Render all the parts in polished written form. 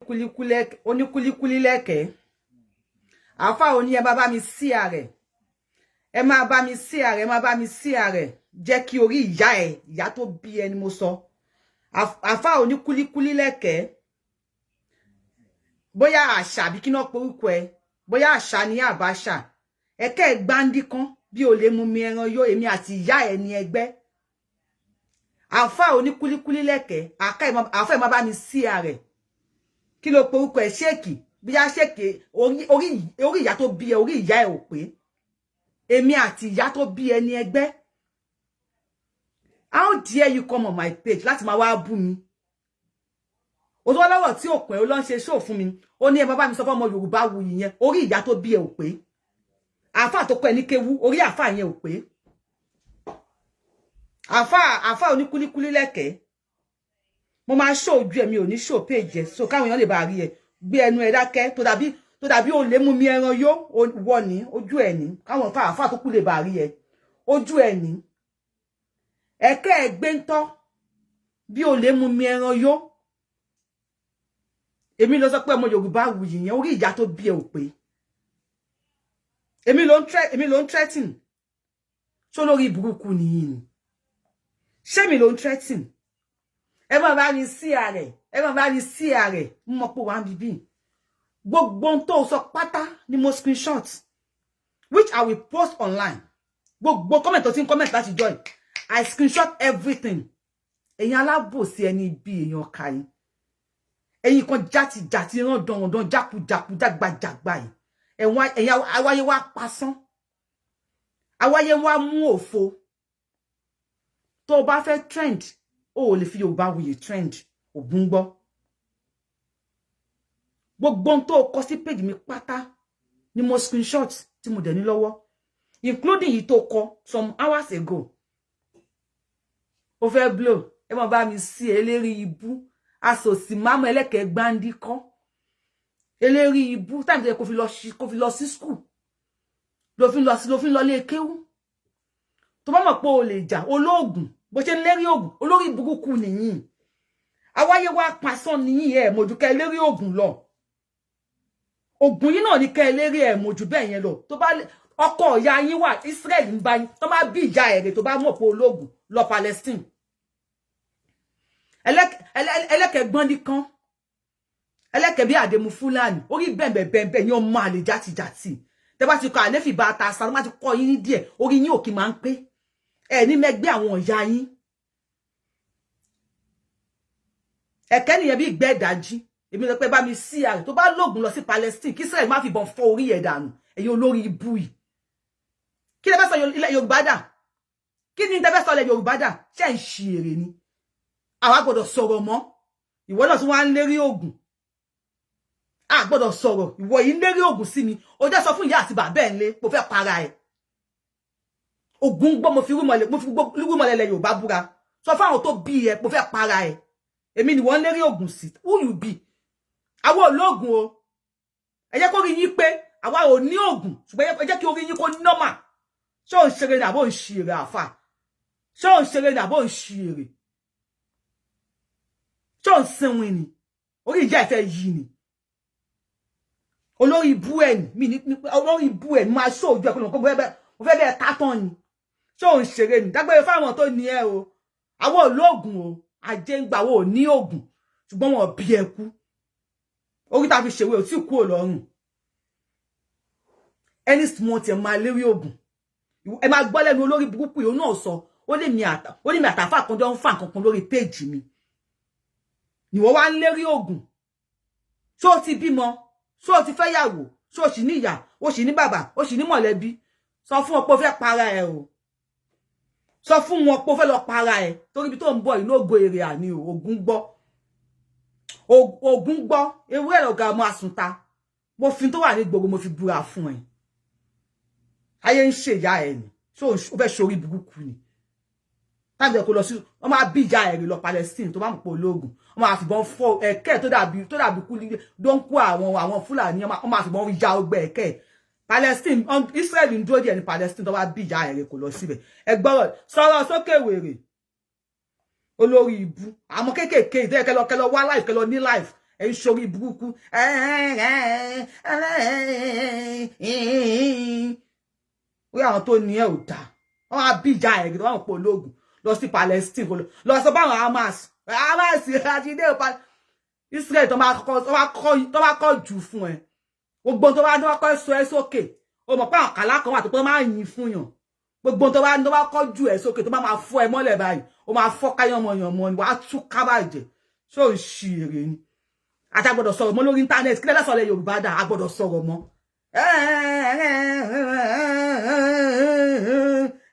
kulikuli leke. Afa oni ẹ má bá mi sí are. Ẹ má bá mi sí are, ẹ má bá mi sí are. Jẹ́ kí orí ìyá ẹ, ìyá tó bí ẹ ni mo sọ. Afa oni kulikuli leke. Bóyá àṣà bí kí ná porúkọ ẹ. Bóyá àṣà ni àbáṣà. Ẹ̀kẹ́ gbandi kan bí ó lè mú mi ẹran yó èmi àti ìyá ẹ ní ẹgbẹ́. Afa oni kulikuli leke. Afa ẹ má bá mi sí are. Kí ló porúkọ ẹ ṣéèkì. Bí a ṣéèkì orí ìyá tó bí ẹ, orí ìyá ẹ ò pé. Èmi àti ìyá tó bí ẹ ní ẹgbẹ́. How dare you come on my page láti máa wá bú mi? O tó lọ́rọ̀ tí ò pé o lọ ń ṣe show fún mi. Ó ní ẹ bá mi sọ fún ọmọ Yorùbáwùyí yẹn. Orí ìyá tó bí ẹ ò pé. Àfà tó kọ́ ẹ ní kéwú, orí àfà yẹn ò pé. Àfà oní kulikuli lẹ́kẹ̀ẹ́. Mo máa show ojú ẹ mi ò ní show page ẹ. So káwọn èèyàn lè bá rí ẹ. Gbé ẹnu ẹ dákẹ́ tó dàbí ó lè mú mi ẹran yó wọ ní ojú ẹ ní. Káwọn àfà tó kú lè bá rí ẹ. Ojú ẹ ní. Ẹ̀kẹ́ ẹgbẹ́ ń tọ́ bí ó lè mú mi ẹran yó. Èmi ló sọ pé ọmọ Yorùbáwùyí yẹn orí ìyá tó bí ẹ ò pé. Èmi ló ń threaten. Ṣó lórí burúkú nìyí ni. Ṣé mi ló ń threaten? Ẹ má bá mi sí are. Ẹ má bá mi sí are. Mo pé wá bíbí. Gbogbo n tó sọ pátá ni mo screenshot which I will post online. Gbogbo comment tó tin comment láti join. I screenshot everything. Ẹ̀yin alábòsí ẹni bí èèyàn kai. Ẹ̀yin kan jati ran don jaku jagba yìí. Ẹ̀yin àwáyé wá pasán. Àwáyé wá mú òfo. Tó bá fẹ́ trend, ó lè fi Yorùbáwùyí trend. Ògún gbọ́. Gbogbo n tó kọ sí page mi pátá ni mo screenshot tí mo dẹ̀ ní lọ́wọ́. Including yìí tó kọ some hours ago. Ó fẹ́ blow. Ẹ má bá mi sí eléri ibú. Asosi mama ẹlẹ́kẹ̀ gbandi kan. Eléri ibú time tó kó fi lọ sí school. Ló fi lọ lé kéwú. Tó bá mọ̀ pé o lè jà olóògùn bó ṣe lérí ògùn olórí burúkú nìyí. Àwáyé wá pasán nìyí ẹ mojú kẹ́ lérí ògùn lọ. Ògùn yìí náà ni kẹ́ lérí ẹ mojú bẹ́ẹ̀ yẹn lọ. Tó bá ọkọ ìyá yín wà Israel ń bá yín. Tó bá bí ìyá ẹ̀ rẹ̀ tó bá mọ̀ pé olóògùn lọ Palestine. Ẹlẹ́kẹ̀ gbọ́ndí kan. Ẹlẹ́kẹ̀ bí àdèmú Fúlàní. Orí bẹ̀m̀bẹ̀ ni ó máa lè játijàti. Tẹ́ bá ti kọ àléfì bá ta sa má ti kọ yín ní díẹ̀. Orí yín ò kí máa ń pé. Ẹ ní mẹ́gbẹ́ àwọn ìyá yín. Ẹ̀kẹ́ nìyẹn bí ìgbẹ́ ìdájí. Èmi lọ pé bá mi sí àrẹ tó bá lóògùn lọ sí Palestine kí Israel má fi bọn fọ́ orí ẹ̀ dànù. Ẹ̀yin olórí ibú yìí. Kí lẹ fẹ́ sọ ilẹ̀ Yorùbá dà? Kí ni tẹ́ fẹ́ sọ ilẹ̀ Yorùbá dà? Ṣé ń ṣì èrè ni? Àwa gbọ́dọ̀ sọ̀rọ̀ mọ́. Ìwọ náà tún wá ń lérí ògùn. A gbọ́dọ̀ sọ̀rọ̀. Ìwọ yìí ń lérí ògùn sí mi. Ó jẹ́ sọ fún ìyá àti bàbá ẹ̀ ńlé kó fẹ́ para ẹ̀. Ògùn gbọ́ mo fi rúmọlẹ̀ ilẹ̀ Yorùbá búra. Sọ fún àwọn tó bí ẹ kó fẹ́ para ẹ̀. Èmi ni wọ́n ń lérí ògùn sí. Who you be? Àwa ológun o. Ẹ jẹ́ kó rí yín pé àwa ò ní ògùn. Ṣùgbọ́n ẹ jẹ́ kí orí yín kó normal. Ṣé ò ń ṣeré ní àbó ń ṣì èrè àfà? Ṣé ò ń ṣeré ní àbó ń ṣì èrè? Ṣé ò ń sinwin ni? Orí ìjà ìfẹ́ yìí ni. Olórí ibú ẹ̀ ni. Olórí ibú ẹ̀ ni máa ṣó ojú ẹ̀ pé mo fẹ́ bẹ́ẹ̀ tátán ni. Ṣé ò ń ṣeré ni? Dágbére fáwọn tó ní ẹ o. Àwọn ológun o. Ajé ń gbà wọ́n ò ní ògùn. Ṣùgbọ́n wọn bí ẹ kú. Orí tá fi ṣèwé ò tí kú Ọlọ́run. Any small thing máa lérí ògùn. Ẹ máa gbọ́ lẹ́nu olórí burúkú yìí náà sọ. Ó ní mi àtàfà kan jọ ń fà kankan lórí page mi. Ni wọ́n wá ń lérí ògùn. Ṣé o ti bímọ? Ṣé o ti fẹ́ yàwó? Ṣé o sì ní ìyá? O sì ní bàbá? O sì ní mọ̀lẹ́bí? Sọ fún wọn pé o fẹ́ para ẹ o. Sọ fún wọn pé o fẹ́ lọ para ẹ. Torí bí tó ń bọ̀ inú ògo èrè àní o. Ògún gbọ́. Ògún gbọ́. Ewu ẹ̀ lọ̀gá ọmọ àsùnta. Mo fi tó wà ní gbogbo mo fi búra fún ẹ. Ayé ń ṣe ìyá ẹ ni. Ṣé o fẹ́ ṣorí burúkú ni? Tábìlì kò lọ sí wọ́n máa bí ìyá ẹ̀ lọ Palestine tó bá mọ̀ pé ológun. Wọ́n máa fìbọn fọ́ ẹ̀kẹ́ tó dàbí kú don kú àwọn Fúlàní wọ́n máa fìbọn ya ọgbẹ́ ẹ̀kẹ́. Palestine Israel ń dúró díẹ̀ ní Palestine tó bá bí ìyá ẹ̀ kò lọ síbẹ̀. Ẹ gbọ́rọ̀ sọ̀rọ̀ sókè wèrè. Olórí ibú. Àwọn kéékèèké ìdẹ́ kẹlọ wá life kẹlọ ní life. ẹ sórí burúkú ó àwọn tó ní ẹ ò dá wọ́n á bíjà ẹ gidi wọ́n pọ̀ ológun lọ sí Palestine lọ sọ bá àwọn Hamas àjídé Israel tó bá kọ́ jù fún ẹ gbogbo tó bá kọ́ sọ ẹ sókè o mọ̀ pé àkàlà kan wà tó máa yìn fún yàn gbogbo tó bá kọ́ jù ẹ sókè tó bá máa fọ́ ẹ mọ́lẹ̀ báyìí o máa fọ́ káyọ̀mọ̀yànmọ́ ni wàá tú kábàjẹ́ ṣé ò ń ṣì èrè ni àti agbọ́dọ̀ sọ̀rọ̀ mọ́ lórí íńtánẹ́ẹ̀tì kí lẹ́dá sọ̀rọ̀ Yorùbá dà agbọ́dọ̀ sọ̀rọ̀ mọ́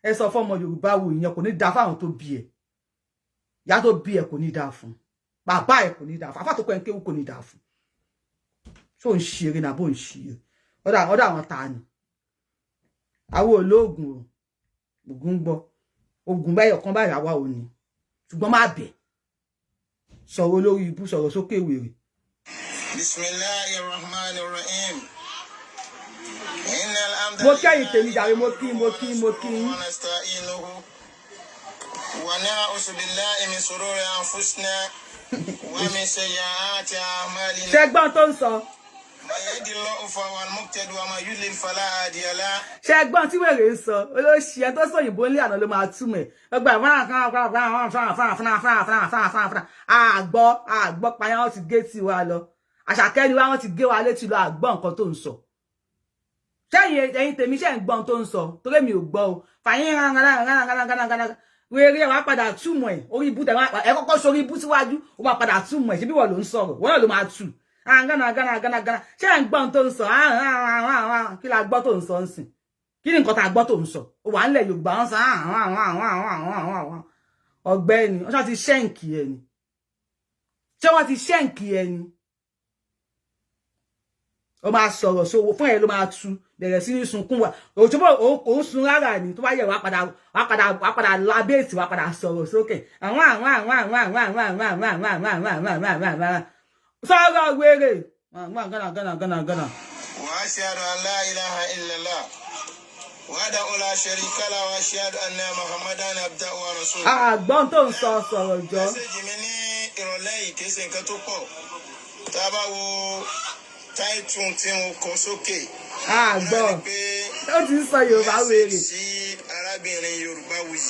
ẹ sọ fún ọmọ Yorùbá wo ìyẹn kò ní dá fáwọn tó bí ẹ ìyá tó bí ẹ kò ní dá fún bàbá ẹ kò ní dá fún afá tó kọ ẹ ń kéwú kò ní dá fún ṣé ò ń ṣì èrè nàbó ń ṣì èrè ọ̀dọ̀ àwọn ta ni àwọn olóògùn ògùn gbọ́ ogun báyọ̀ kan báyà wá ò ní ṣùgbọ́n má bẹ̀ sọ̀rọ̀ lórí ibú sọ̀rọ̀ sókè wèrè. Bismillahirrahmanirrahim. Mo kẹ́yìn tèmi jàre mo kí wa na'udhu billahi min shururi anfusina wa min sayyiati a'malina. Ṣẹ́gbọ́n tó ń sọ. Ṣẹ́gbọ́n tí wèrè ń sọ olóṣì ẹ tó sọ òyìnbó ní àná ló máa túmọ̀ ẹ̀ ọgbà àgbọ́ payá wọn ti gé tí wa lọ Àṣàkẹ́ ni wọ́n ti gé wa létí lọ àgbọ́ nǹkan tó ń sọ ẹ̀yin tèmi ṣe ń gbọ́n tó ń sọ torí mi ò gbọ́ o fàyín wèrè wàá padà túmọ̀ ẹ̀ orí ibú tẹ̀ ẹ kọ́kọ́ sórí ibú síwájú ó máa padà túmọ̀ ẹ̀ ṣe bí wọ́n ló ń sọ̀rọ̀ wọ́n náà ló máa tù gánà ṣé ń gbọ́n tó ń sọ kí la gbọ́ tó ń sọ ń sìn kí ni nǹkan tá a gbọ́ tó ń sọ ó wà nílẹ̀ Yorùbá wọn sọ ọ̀gbẹ́ni wọ́n ṣáà ti ṣẹ́ǹkì ẹ̀ ni ṣé wọ́n ti ṣẹ́ǹkì ẹ̀ ni ó máa sọ̀rọ̀ sówó fún ẹ̀ ló máa tu bẹ̀rẹ̀ sí ní sunkún wa òjòbó òun sun rárá ni tó bá yẹ wá padà lábẹ́ẹ̀tì wá padà sọ̀rọ̀ sókè sọ̀rọ̀ wèrè gánà. Wa ashhadu an la ilaha illallah wahdahu la sharika lahu wa ashhadu anna Muhammadan abduhu wa rasuluhu. Àgbọ́n tó ń sọ sọ̀rọ̀ jọ. Mẹ́sẹ̀jì mi ní ìrọ̀lẹ́ yìí kìí ṣe nǹkan tó pọ̀. Tá a bá wo táìtùn tí mo kọ sókè. Àgbọ̀ ó ti ń sọ Yorùbá wèrè. Sí arábìnrin Yorùbáwùyí.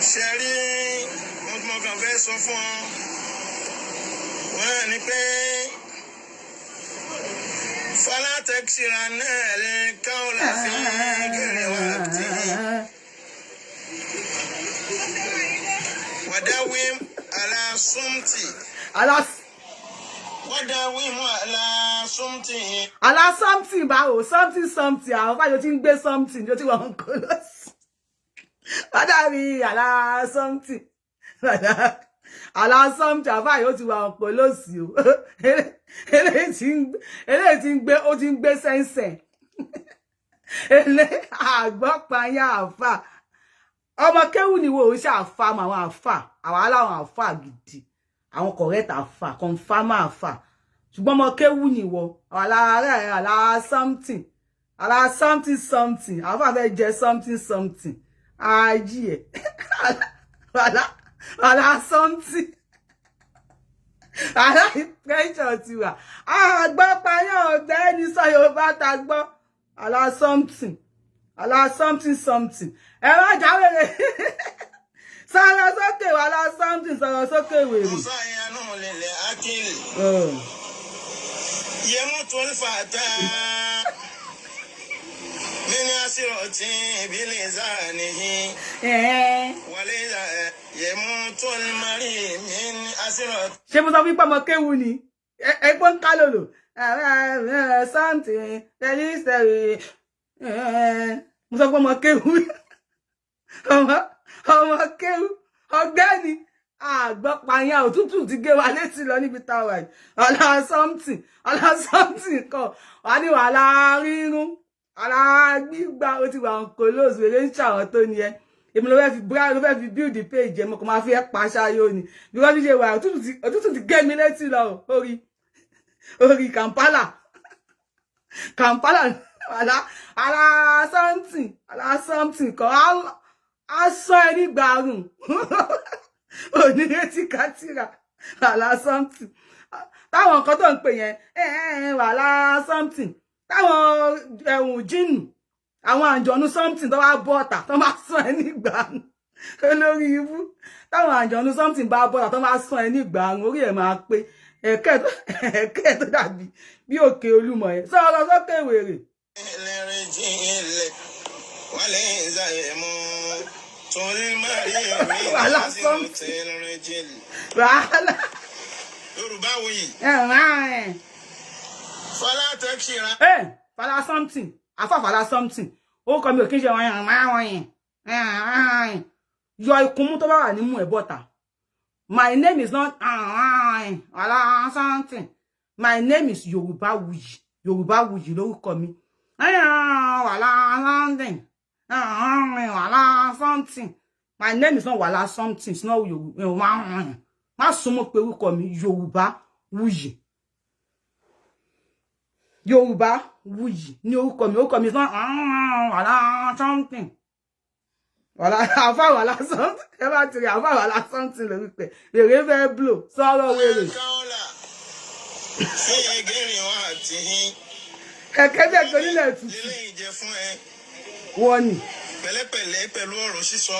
Ṣé rí mo kàn fẹ́ sọ fún ọ? Wọ́n ní pé fọlá tẹ́kṣìrà náà lè káwọn láti gẹ̀rẹ́ wá tí. Wàdáwìm alásùmtì. Wàdáwìm alásùmtì. Alásùmtì báwo something àwọn fáyọ tí ń gbé something ní ó ti wọ́n kó lọ sí. Wàdáwìm alásùmtì. Alásọ́mtì àfáà yóò ti wà ọ̀pọ̀ lóòsì o eléyìí tí ń gbé sẹ́ńsẹ̀ àgbọ́payá àfáà ọmọ kéwù ni wo ò ṣe àfáà mọ àwọn àfáà àwọn aláwọn àfáà gidi àwọn correct àfáà confirm àfáà ṣùgbọ́n ọmọ kéwù ni wo alásọ́mtì àfáà fẹ́ jẹ something ayé ẹ̀ something pressure ti wà àgbọ́ payán ọ̀gbẹ́ni sọ Yorùbá ta gbọ́ something ẹ̀rọ jáwèrè sọ̀rọ̀ sókè wà something sọ̀rọ̀ sókè wèrè. Yẹmú tó ń fà tá من أسرة بلسانه ولذا يموت المريء من أسرة. ṣé mo sọ fún pé ọmọ kéwu ni ẹgbọ́n ń kálòlò something tẹlifíṣẹ̀rì mo sọ fún ọmọ kéwu ọmọ kéwu ọ̀gbẹ́ni àgbọ̀pàyàn òtútù ti gé wa létí lọ níbi táwa yìí ọ̀la something kan wà ní wàhálà rírun ara gbígbà ó ti wà ń kó lóòsù eré ń ṣàwọn tó ní ẹ èmi ló fẹ́ fi build the page ẹ mo kò máa fi ẹ pàṣà yóò ní bí wọ́n ti ṣe wà òtútù ti gé mi létí lọ orí Kampala ara something kan á sọ ẹ nígbà àrùn onírètí kátìrà wàhálà something. Táwọn nǹkan tó ń pè yẹn wàhálà something. Táwọn jinnu, àwọn àǹjọ̀nú something tó wá bọ́ta tó máa sún ẹ nígbà olórí ibú. Táwọn àǹjọ̀nú something bá bọ́ta tó máa sún ẹ nígbà orí ẹ̀ máa pé ẹ̀kẹ́ tó dàbí bí òkè Olúmọ yẹn. Sọ̀rọ̀ sókè wèrè. Wàhálà something. Wàhálà. Yorùbáwùyí. Fọlá tẹ́kìrá. Fọlá something. Afa Fọlá something. Ó kọ́ mi ò kí ń ṣe wọ́n yọ ikùn mú tó bá wà nímú ẹ̀ bọ́ta. My name is not Fọlá something. My name is Yorùbáwùyí. Yorùbáwùyí lórúkọ mi. Fọlá something. Wàhálà something. My name is not Wàhálà something. It's not Yorùbá. Má súnmọ́ pé orúkọ mi Yorùbáwùyí. Yorùbáwùyí ní orúkọ mi. Orúkọ mi is not Wàhálà something. Wàhálà something. Ẹ bá ti rí Wàhálà something lórí pé èrè fẹ́ blow sọ̀rọ̀ wèrè. Kẹ̀kẹ́ jẹ́ kò nílẹ̀ tutù. Wọ́n ni. Pẹ̀lẹ́pẹ̀lẹ́ pẹ̀lú ọ̀rọ̀ sísọ.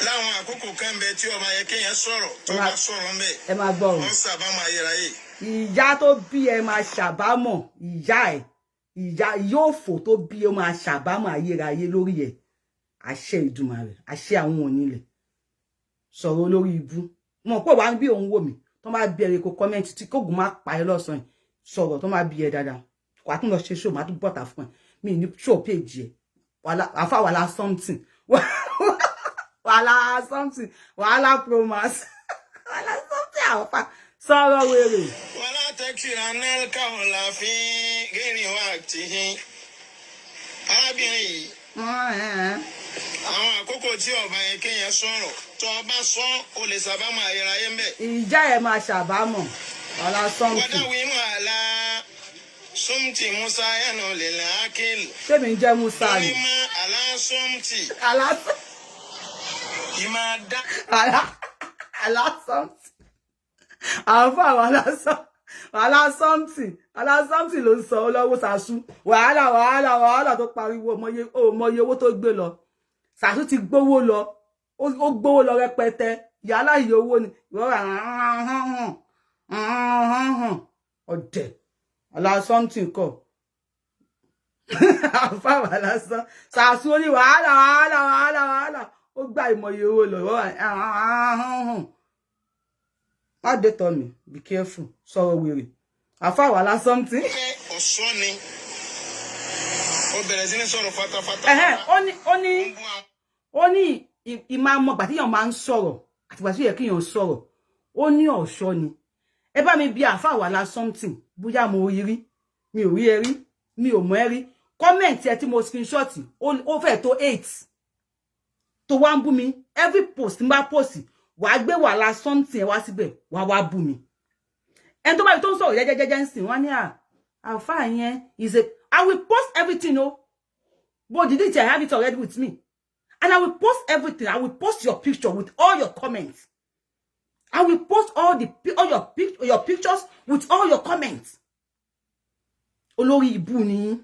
Láwọn àkókò kan bẹ tí ọba yẹ kéèyàn sọ̀rọ̀ tó bá sọ̀rọ̀ ń bẹ. Ẹ máa gbọ́ ọ̀rọ̀. Wọ́n ṣàbámọ̀ ayérayé. Ìyá tó bí ẹ máa ṣàbámọ̀, ìyá yóò fò tó bí ẹ máa ṣàbámọ̀ ayérayé lórí ẹ̀. Àṣẹ Ìdùmarè, àṣẹ àwọn onílẹ̀. Sọ̀rọ̀ olórí ibú. Mo pé wá ń bí òun wò mí tó máa bí ẹ̀rẹ̀ kó kọ́mẹ́ǹtì tí kóògùn máa pa ẹ lọ́sàn-án. Sọ̀rọ̀ tó máa bí ẹ dáadáa. Wà á tún lọ ṣe show, máa tún bọ́ta fún ẹ. Mi ní show page ẹ. Wàhálà something. Wàhálà something. Wàhálà promas. Wàhálà something àwọ̀fà. Sọ̀rọ̀ wèrè. Wàhálà tẹ́kìrá náà káwọn láàfin gẹ́rin wá ti hin. Arábìnrin yìí. Àwọn àkókò tí ọba yẹn kéèyàn sọ̀rọ̀ tó bá sọ ó lè ṣàbámọ̀ ayérayé ń bẹ. Ìjà ẹ̀ máa ṣàbámọ̀. Wàhálà something. Wọ́dáwí mọ̀ àlá sumti Musa yẹnu lè lákìlì. Ṣé mi ń jẹ́ Musa ni? Orí mọ́ àlá sumti. Àlá Ìmọ̀ dá. Àlá something. Àfà wàhálà something ló ń sọ olówó Sàsú. Wàhálà tó pariwo mọye owó tó gbé lọ. Sàsú ti gbówó lọ. Ó gbówó lọ rẹpẹtẹ. Yàrá iye owó ni. Ọ̀dẹ̀. Wàhálà something kọ. Àfà wàhálà Sàsú ní wàhálà. Ó gbà ìmọye owó lọ. Má dé tọ́ mi, be careful, sọ̀rọ̀ wèrè. Àfà wàhálà something. Ọ̀ṣọ́ ni. Ó bẹ̀rẹ̀ sí ní sọ̀rọ̀ fatafata. Ó ní ìmá mọ̀ gbà tíyàn máa ń sọ̀rọ̀ àti gbà tí yẹ kíyàn sọ̀rọ̀. Ó ní ọ̀ṣọ́ ni. Ẹ bá mi bí àfà wàhálà something. Bóyá mo rí, mi ò rí ẹ rí, mi ò mọ̀ ẹ rí. Comment ẹ tí mo screenshot, ó fẹ́ tó 8. Tó wá ń bú mi, every post n bá post, wà gbé wàhálà something ẹ wá síbẹ̀, wá bú mi. Ẹni tó bá tó ń sọ̀rọ̀ jẹ́jẹ́jẹ́jẹ́ ń sìn, wọ́n ní àfà yẹn is a... I will post everything, oh. But did it, I have it already with me. And I will post everything. I will post your picture with all your comments. I will post all your pictures with all your comments. Olórí ibú ni.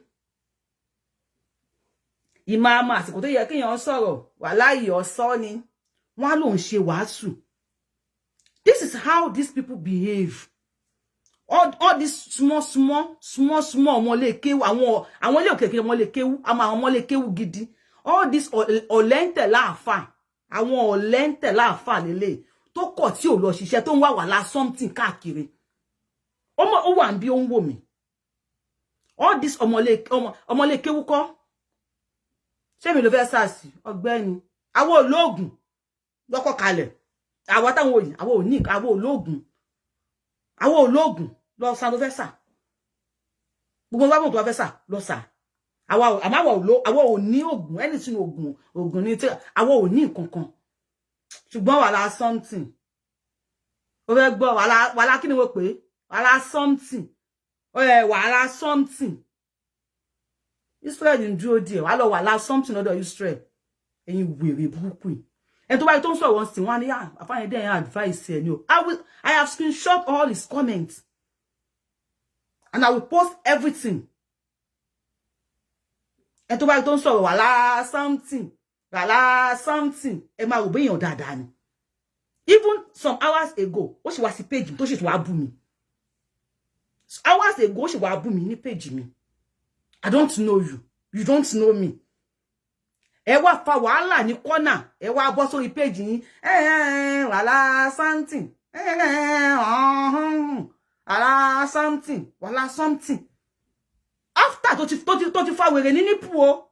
Ìmáàmà àsìkò tó yẹ kéèyàn sọ̀rọ̀, wàláhì ọ̀sọ́ ni. Wọ́n ló ń ṣe wàásù. This is how these people behave. All this small ọmọ lè kéwú, àwọn ilé òkèkè ọmọ lè kéwú, àwọn ọmọ lè kéwú gidi. All this ọ̀lẹ́ntẹ̀ láàfà, àwọn ọ̀lẹ́ntẹ̀ láàfà lélẹ̀ tó kọ̀ tí ò lọ ṣiṣẹ́ tó ń wá wàhálà something káàkiri. Ó wà ń bí ó ń wò mí. All this ọmọ lè kéwú kọ́. Ṣé mi ló fẹ́ sàásì ọ̀gbẹ́ni? Àwọn olóògùn lọ́kọ̀ kalẹ̀. Àwọn táwọn òyìn, àwọn olóògùn lọ sa ló fẹ́ sà. Gbogbo bá bọ̀ tó fẹ́ sà lọ sà. Àwọn ò ní ògùn, anything ògùn ní tí àwọn ò ní nǹkan kan. Ṣùgbọ́n wàhálà something. Ó fẹ́ gbọ́ wàhálà kí ni wọ́n pè? Wàhálà something. Wàhálà something. Israel ń dúró díẹ̀, wà lọ wàhálà something lọ́dọ̀ Israel. Ẹ̀yin wèrè burúkú yìí. And to buy it also once in 1 year, I find there advice you. I have screenshot all his comments. And I will post everything. And to buy it also wala something. Emma will be on that. Even some hours ago, what she was the page, she was booming. Hours ago, she was booming ni page me. I don't know you. You don't know me. Ẹ wá fa wàhálà ní corner. Ẹ wá bọ́ sórí page yín. Wàhálà something. Wàhálà something. Wàhálà something. After tó ti fa wèrè ní nípù o.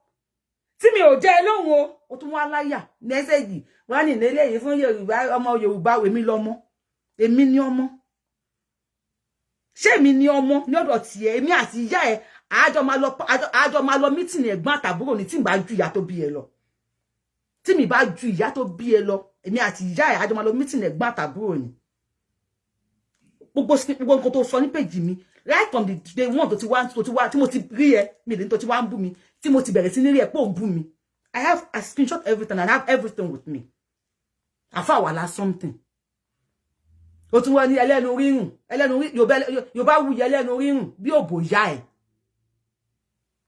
Tí mi ò jẹ́ lóhùn o. Ó tún wá láyà. Message. Wọ́n ní eléyìí fún Yorùbá, ọmọ Yorùbá wèmi lọ́mọ. Èmi ni ọmọ. Ṣé mi ni ọmọ ní ọ̀dọ̀ tiẹ̀? Èmi àti ìyá ẹ̀ àjọ máa lọ meeting ẹ̀gbọ́n àtàbúrò ni tí n bá ju ìyá tó bí ẹ lọ. Tí mi bá ju ìyá tó bí ẹ lọ, èmi àti ìyá ẹ̀ àjọ máa lọ meeting ẹ̀gbọ́n àtàbúrò ni. Gbogbo nǹkan tó sọ ní page mi, right from the day one tó ti wá tí mo ti rí ẹ, mi lè ní tó ti wá ń bú mi, tí mo ti bẹ̀rẹ̀ sí ní rí ẹ pé ò ń bú mi. I have a screenshot everything and I have everything with me. Àfà wàhálà something. Ó tún wá ní ẹlẹ́nu rírùn, Yorùbáwùyí ẹlẹ́nu rírùn bí òbò yá ẹ̀.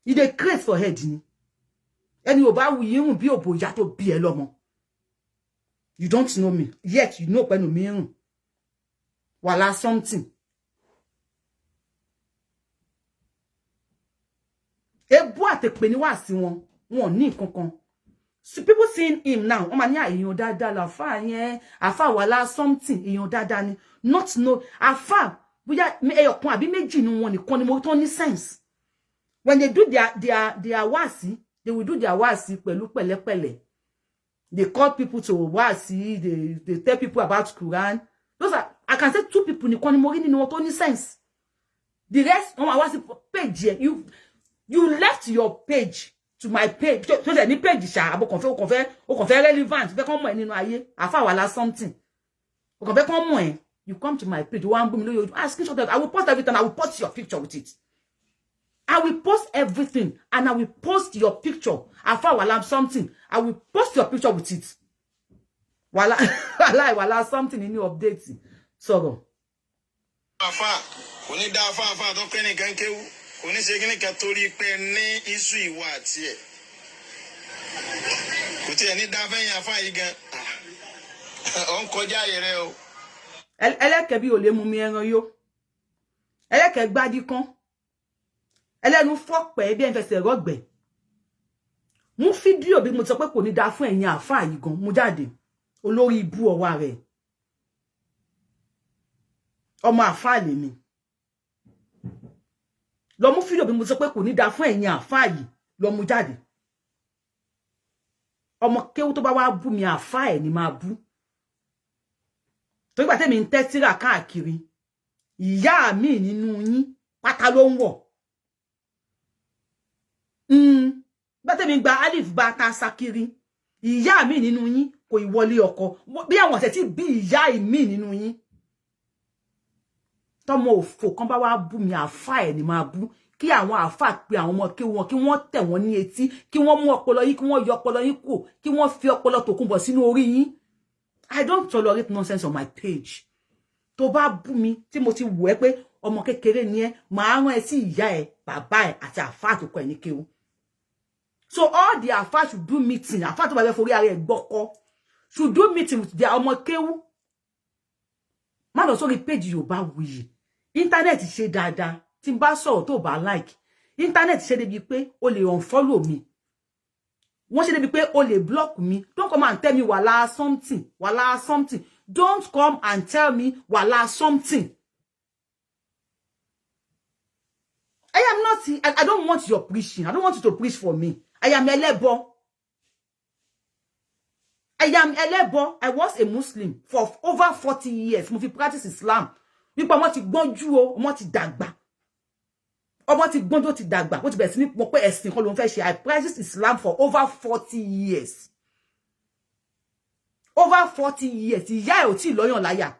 You dey create for head ni. Ẹni Yorùbáwùyí rùn bí òbò yá tó bí ẹ lọ́mọ. You don't know me, yet you know pẹ̀lú mi rùn. Wàhálà something. Ebu àtẹ̀pẹ̀ ni wá sí wọn ní nǹkankan. So people seeing him now, wọ́n máa ní èèyàn dáadáa la àfà yẹn, àfà wàhálà something, èèyàn dáadáa ni. Not know, àfà bóyá ẹyọkan àbí méjì ni wọn nìkan ni mo tó ní sense. When they do their wasi, they will do their wasi pẹ̀lú pẹ̀lẹ́pẹ̀lẹ́. They call people to wasi, they tell people about Quran. Those are, I can say 2 people nìkan ni mo rí nínú wọn tó ní sense. The rest, on my wasi page here, you left your page to my page. So any page sha, abo confere relevant. Fẹ́ kàn mọ̀ nínú ayé. Àfà wàhálà something. O kàn fẹ́ kàn mọ̀. You come to my page, one boom, you ask screenshot. I will post everything. I will post your picture with it. I will post everything and I will post your picture. Àfà wàhálà something. I will post your picture with it. Wàhálà something in your update. Sọ̀rọ̀. Àfà, kò ní dá àfà tó pé nìkan kéwú. Kò ní ṣe kíní kan torí pé ní isu ìwà àti ẹ̀. Kò tiẹ̀ ní dá fẹ́yìn àfà yìí gan. Ó ń kọjá ayé rẹ o. Ẹlẹ́kẹ̀ bí ò lè mú mi ẹran yó. Ẹlẹ́kẹ̀ gbádí kan. Ẹlẹ́nu fọ́pẹ́ bí ẹ̀ ń fẹsẹ̀ rọ́gbẹ̀. Mú fídíò bí mo sọ pé kò ní dá fún ẹ̀yin àfà yìí gan. Mú jáde. Olórí ibú ọwọ́ rẹ̀. Ọmọ àfà lèmi. Lọ mú fídíò bí mo sọ pé kò ní dá fún ẹ̀yin àfà yìí. Lọ mú jáde. Ọmọ kéwú tó bá wá bú mi àfà ẹ̀ ni máa bú. Tó gbà tèmi ń tẹ́tírà káàkiri. Ìyá mi nínú yín pátá ló ń wọ̀. Gbà tèmi gba alif bá ta sakiri. Ìyá mi nínú yín kò ìwọlé ọkọ. Bí àwọn ọ̀sẹ̀ tí bí ìyá mi nínú yín. Tọ́mọ òfò kan bá wá bú mi àfà ẹ̀ ni máa bú. Kí àwọn àfà pé àwọn ọmọ kí wọ́n tẹ̀ wọ́n ní etí, kí wọ́n mú ọpọlọ yín, kí wọ́n yọ ọpọlọ yín kù, kí wọ́n fi ọpọlọ tòkunbọ̀ sínú orí yín. I don't tolerate nonsense on my page. Tó bá bú mi tí mo ti wò ẹ́ pé ọmọ kékeré ni ẹ́, màá rán ẹ sí ìyá ẹ, bàbá ẹ àti àfà tó kọ́ ẹ ní kéwú. So all the àfà should do meeting. Àfà tó bá fẹ́ forí ara ẹ̀ gbọ́kọ́ should do meeting with their ọmọ kéwú. Má lọ sórí page Yorùbáwùyí. Internet ṣe dáadáa. Tí n bá sọ̀rọ̀ tó bá like. Internet ṣe débi pé o lè unfollow mi. Wọ́n ṣe débi pé o lè block me. Don't come and tell me wàhálà something. Wàhálà something. Don't come and tell me wàhálà something. I don't want your preaching. I don't want you to preach for me. I am ẹlẹ́bọ. I was a Muslim for over 40 years. Mo fi practice Islam. Wípé ọmọ ti gbọ́njú o, ọmọ ti dàgbà. Ọmọ ti gbọ́njú ti dàgbà. Ó ti bẹ̀rẹ̀ sí ní mọ̀ pé ẹ̀sìn kan ló ń fẹ́ ṣe. I practiced Islam for over 40 years. Over 40 years. Ìyá ẹ̀ ò tí lọ́yàn láyà.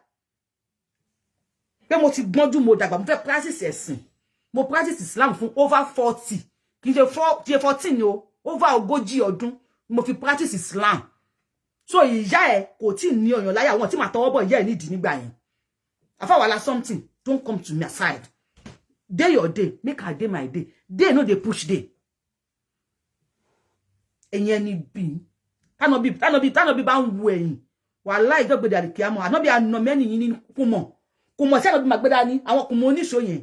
Pé mo ti gbọ́njú mo dàgbà. Mo fẹ́ practice ẹ̀sìn. Mo practice Islam fún over 40. Kì í ṣe 14 o. Over ogójì ọdún. Mo fi practice Islam. so ìyá ẹ kò tí ní ọyàn láyà wọn tí ma tọwọ́ bọ̀ ìyá ẹ nídìí nígbà yẹn afawala something don't come to my side day your day make her day my day day no dey push day ẹ̀yin ni bi tano bi bá ń wo ẹ̀yin wallahi do gbede alikiamo anobi anno meni yin ni kumo se no bi magbeda ni àwọn kumo oníṣó yẹn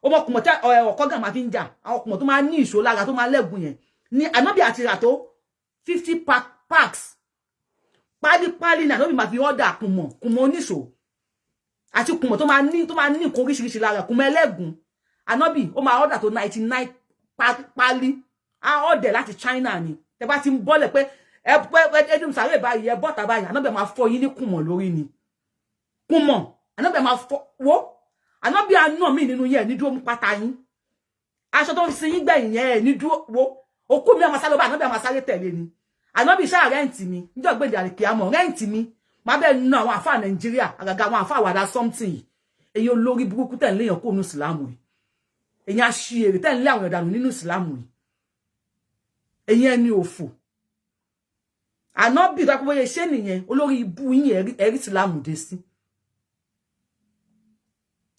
o mo kumo te okogan ma fi nja àwọn kumo tó máa ní ìṣó lára tó máa lẹ́gùn yẹn ni anobi àti ra tó 50 packs pali na anobi ma fi order kumo oníṣó àti kumo tó máa ní nǹkan oríṣiríṣi lára kumo ẹlẹ́gùn anobi ó máa order tó 99 pali a order láti China ni tẹ́ bá ti ń bọ́lẹ̀ pé edum sare báyìí ẹ bọ́ta báyìí anobi ma fọ́ yín ní kumo lórí ni kumo anobi ma fọ́ wo anobi anno mi nínú yẹn ní dúró mú pátá yín aṣọ tó fi sin yín gbẹ̀yìn yẹn ní dúró wo okú mi ama sá lọ bá anobi ama sáré tẹ̀lé ni anobi sha rent mi njo gbe de alikiamo rent mi ma be na àwọn àfáà Nigeria agaga àwọn àfáà wada something èyí olórí burúkú tẹ̀ nléyàn kó nu Islam yìí èyí aṣiere tẹ̀ nlé àwọn ẹ̀dànù nínú Islam yìí èyí ẹni òfò anobi tó bóyá ṣe nìyẹn olórí ibu yín ẹ̀rí Islam dé sí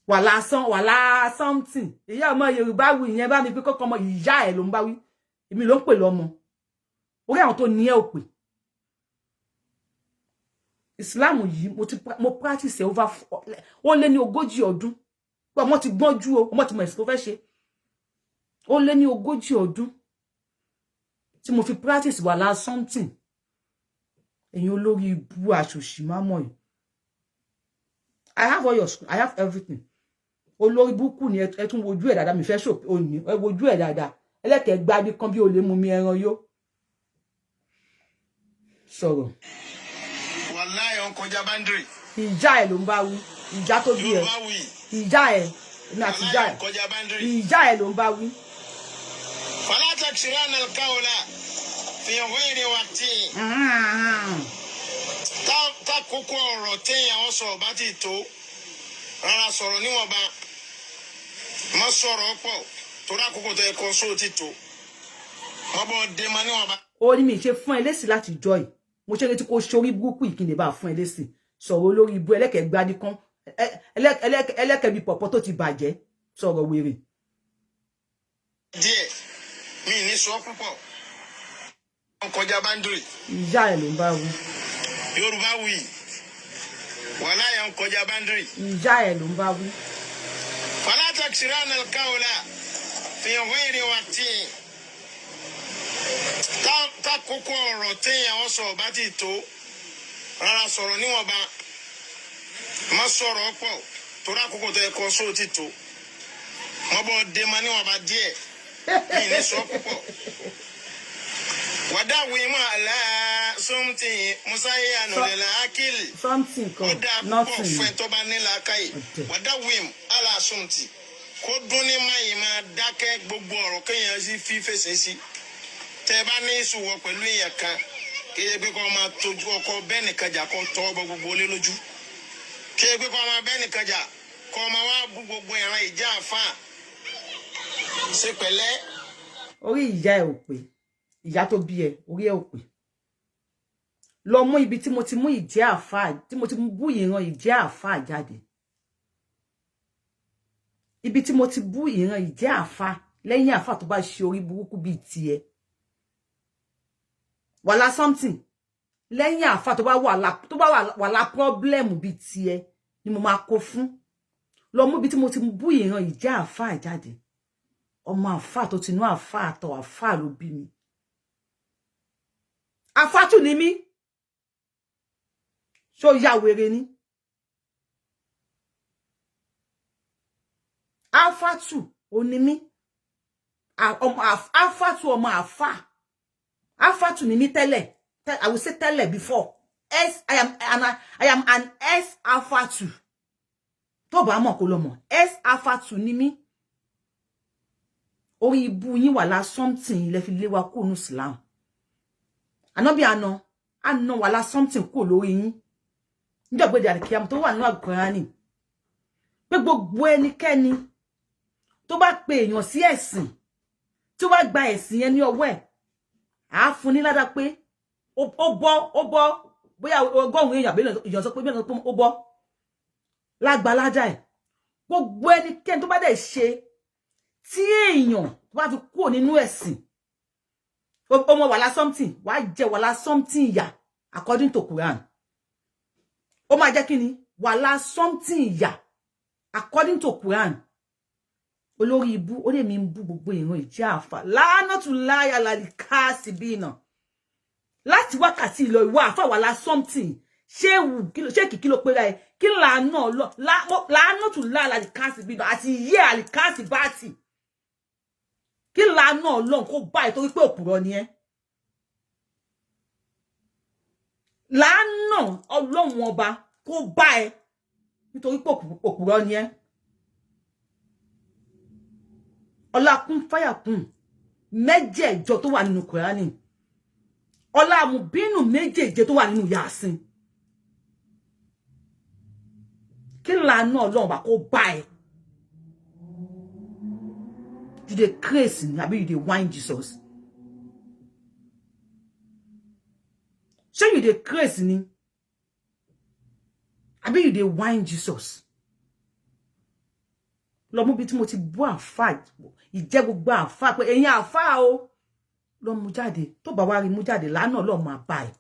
wàlá something èyí ọmọ Yorùbá wí yẹn bá mi pé kọ́kọ́ ọmọ ìyá ẹ̀ ló ń bá wí èmi ló ń pè lọ́mọ orí àwọn tó ní ẹ ò pè Islam yìí mo practice over ó lé ní 40 ọdún pé ọmọ ti gbọ́njú o ọmọ ti mọ̀ èsì tó fẹ́ ṣe ó lé ní 40 ọdún tí mo fi practice wàlá something ẹ̀yin olórí ibu àṣòṣì má mọ̀ yìí I have all your I have everything olórí burúkú ni ẹ tún wojú ẹ̀ dáadáa mi fẹ́ ṣò òní ẹ wojú ẹ̀ dáadáa ẹlẹ́kẹ̀ẹ́ gbábí kan bí o lè mú mi ẹran yó sọ̀rọ̀ Wallahi on kọjá boundary ìjà ẹ̀ ló ń bá wí ìjà tó bí ẹ ìjà ẹ̀ ní àti ìjà ẹ̀ ìjà ẹ̀ ló ń bá wí. fala takshirana alqawla fi ghayri waqti ta kókó ọ̀rọ̀ téèyàn ó sọ bá ti tó rárá sọ̀rọ̀ níwọ̀nba má sọ̀rọ̀ pọ̀ torí àkókò tó yẹ kó sọ ti tó má bọ́ dé má níwọ̀nba. Ó ní mi ṣe fún ẹ lésì láti joy mo ṣe retí kó sórí burúkú ìkíni bá fún ẹ lésì sọ̀rọ̀ olórí ibu ẹlẹ́kẹ̀ẹ́ gbádí kan ẹlẹ́kẹ̀ẹ́ bí pọ̀pọ̀ tó ti bàjẹ́ sọ̀rọ̀ wèrè. díẹ̀ mi ní sọ púpọ̀ kọjá boundary. ìyá ẹ̀ ló ń bá wí. Yorùbáwùyí wallahi on kọjá boundary. ìyá ẹ̀ ló ń bá wí. fala takshirana alqawla fi ghayri waqti ta kókó ọ̀rọ̀ téèyàn ó sọ bá ti tó rárá sọ̀rọ̀ níwọ̀nba má sọ̀rọ̀ pọ̀ torí àkókò tó yẹ kó sọ ti tó má bọ́ dé má níwọ̀nba díẹ̀ mi ní sọ púpọ̀. wadawi ma la something musayi anolela akili something ko nothing fún tó bá ní làákàyè wadawi ala something kó dún ní mayi máa dákẹ́ gbogbo ọ̀rọ̀ kéèyàn sí fi fèsì sí tẹ́ bá ní ìṣòwò pẹ̀lú èèyàn kan kéye pé kó máa tójú ọkọ bẹ́ẹ̀ nìkan jà kó tọ́ ọbọ gbogbo lé lójú kéye pé kó máa bẹ́ẹ̀ nìkan jà kó máa wá bú gbogbo ìran ìjà àfà ṣe pẹ̀lẹ́. orí ìyá ẹ ò pé ìyá tó bí ẹ orí ẹ ò pé lọ mú ibi tí mo ti mú ìjẹ àfà tí mo ti bú ìran ìjẹ àfà jáde ibi tí mo ti bú ìran ìjẹ àfà lẹ́yìn àfà tó bá ṣe orí burúkú bíi tiẹ̀ wàlá something lẹ́yìn àfà tó bá wàlá problem bíi tiẹ̀ ni mo máa kó fún lọ mú ibi tí mo ti bú ìran ìjẹ àfà jáde ọmọ àfà tó ti nú àfà àtọ̀ àfà ló bí mi àfàtù ni mí so ya wèrè ni àfàtù ó ní mí àfàtù ọmọ àfà àfàtù ni mí tẹ́lẹ̀ I will say tẹ́lẹ̀ before I am an S àfàtù tó bá mọ̀ kó lọ mọ̀ S àfàtù ni mí orí ibu yín wà lá something ilẹ̀ fi lé wa kó nu Islam Ànábì àná wà lá something kó lórí yín njogbe de alikiam tó wà nínú Al-Qur'ani pé gbogbo ẹnikẹ́ni tó bá pe èyàn sí ẹ̀sìn tó bá gba ẹ̀sìn yẹn ní ọwọ́ ẹ̀ á fún ní ládá pé ó bọ́ bóyá ọgọ́rùn èèyàn àbí èèyàn sọ pé bí ẹnìkan ó gbọ́ lágbàlájà ẹ̀ gbogbo ẹnikẹ́ni tó bá dẹ̀ ṣe tí èèyàn tó bá fi kúrò nínú ẹ̀sìn ọmọ wàhálà something wàá jẹ wàhálà something ìyà according to Quran ó máa jẹ́ kí ni wàhálà something ìyà according to Quran olórí ibú ó lè mi ń bú gbogbo ìran ìjẹ́ àfà lánàtú láyà lálìkáàsì bí iná láti wákàtí ìlọ ìwà àfà wàhálà something ṣé kìkí ló pera ẹ kí lánàtú láyà lálìkáàsì bí iná àti ìyẹ́ àlìkáàsì báàtì kí lánà Ọlọ́run kó bá ẹ torí pé òpùrọ́ ni ẹ́ lánà Ọlọ́run ọba kó bá ẹ nítorí pé òpùrọ́ ni ẹ́ ọlá kún fáyà kún méjèèjọ tó wà nínú Kùránì ọlá àmùbínú méjèèjì tó wà nínú Yásìn kí lánà Ọlọ́run ọba kó bá ẹ. You dey crazy, abi you dey whine Jesus. So you dey crazy ni? Abi you dey whine Jesus. Lọ mú bí tí mo ti bú àfáà, ìjẹ́ gbogbo àfáà pé ẹ̀yin àfáà o. Lọ mú jáde, tó bá wá rí mú jáde lánàá lọ máa bá ẹ.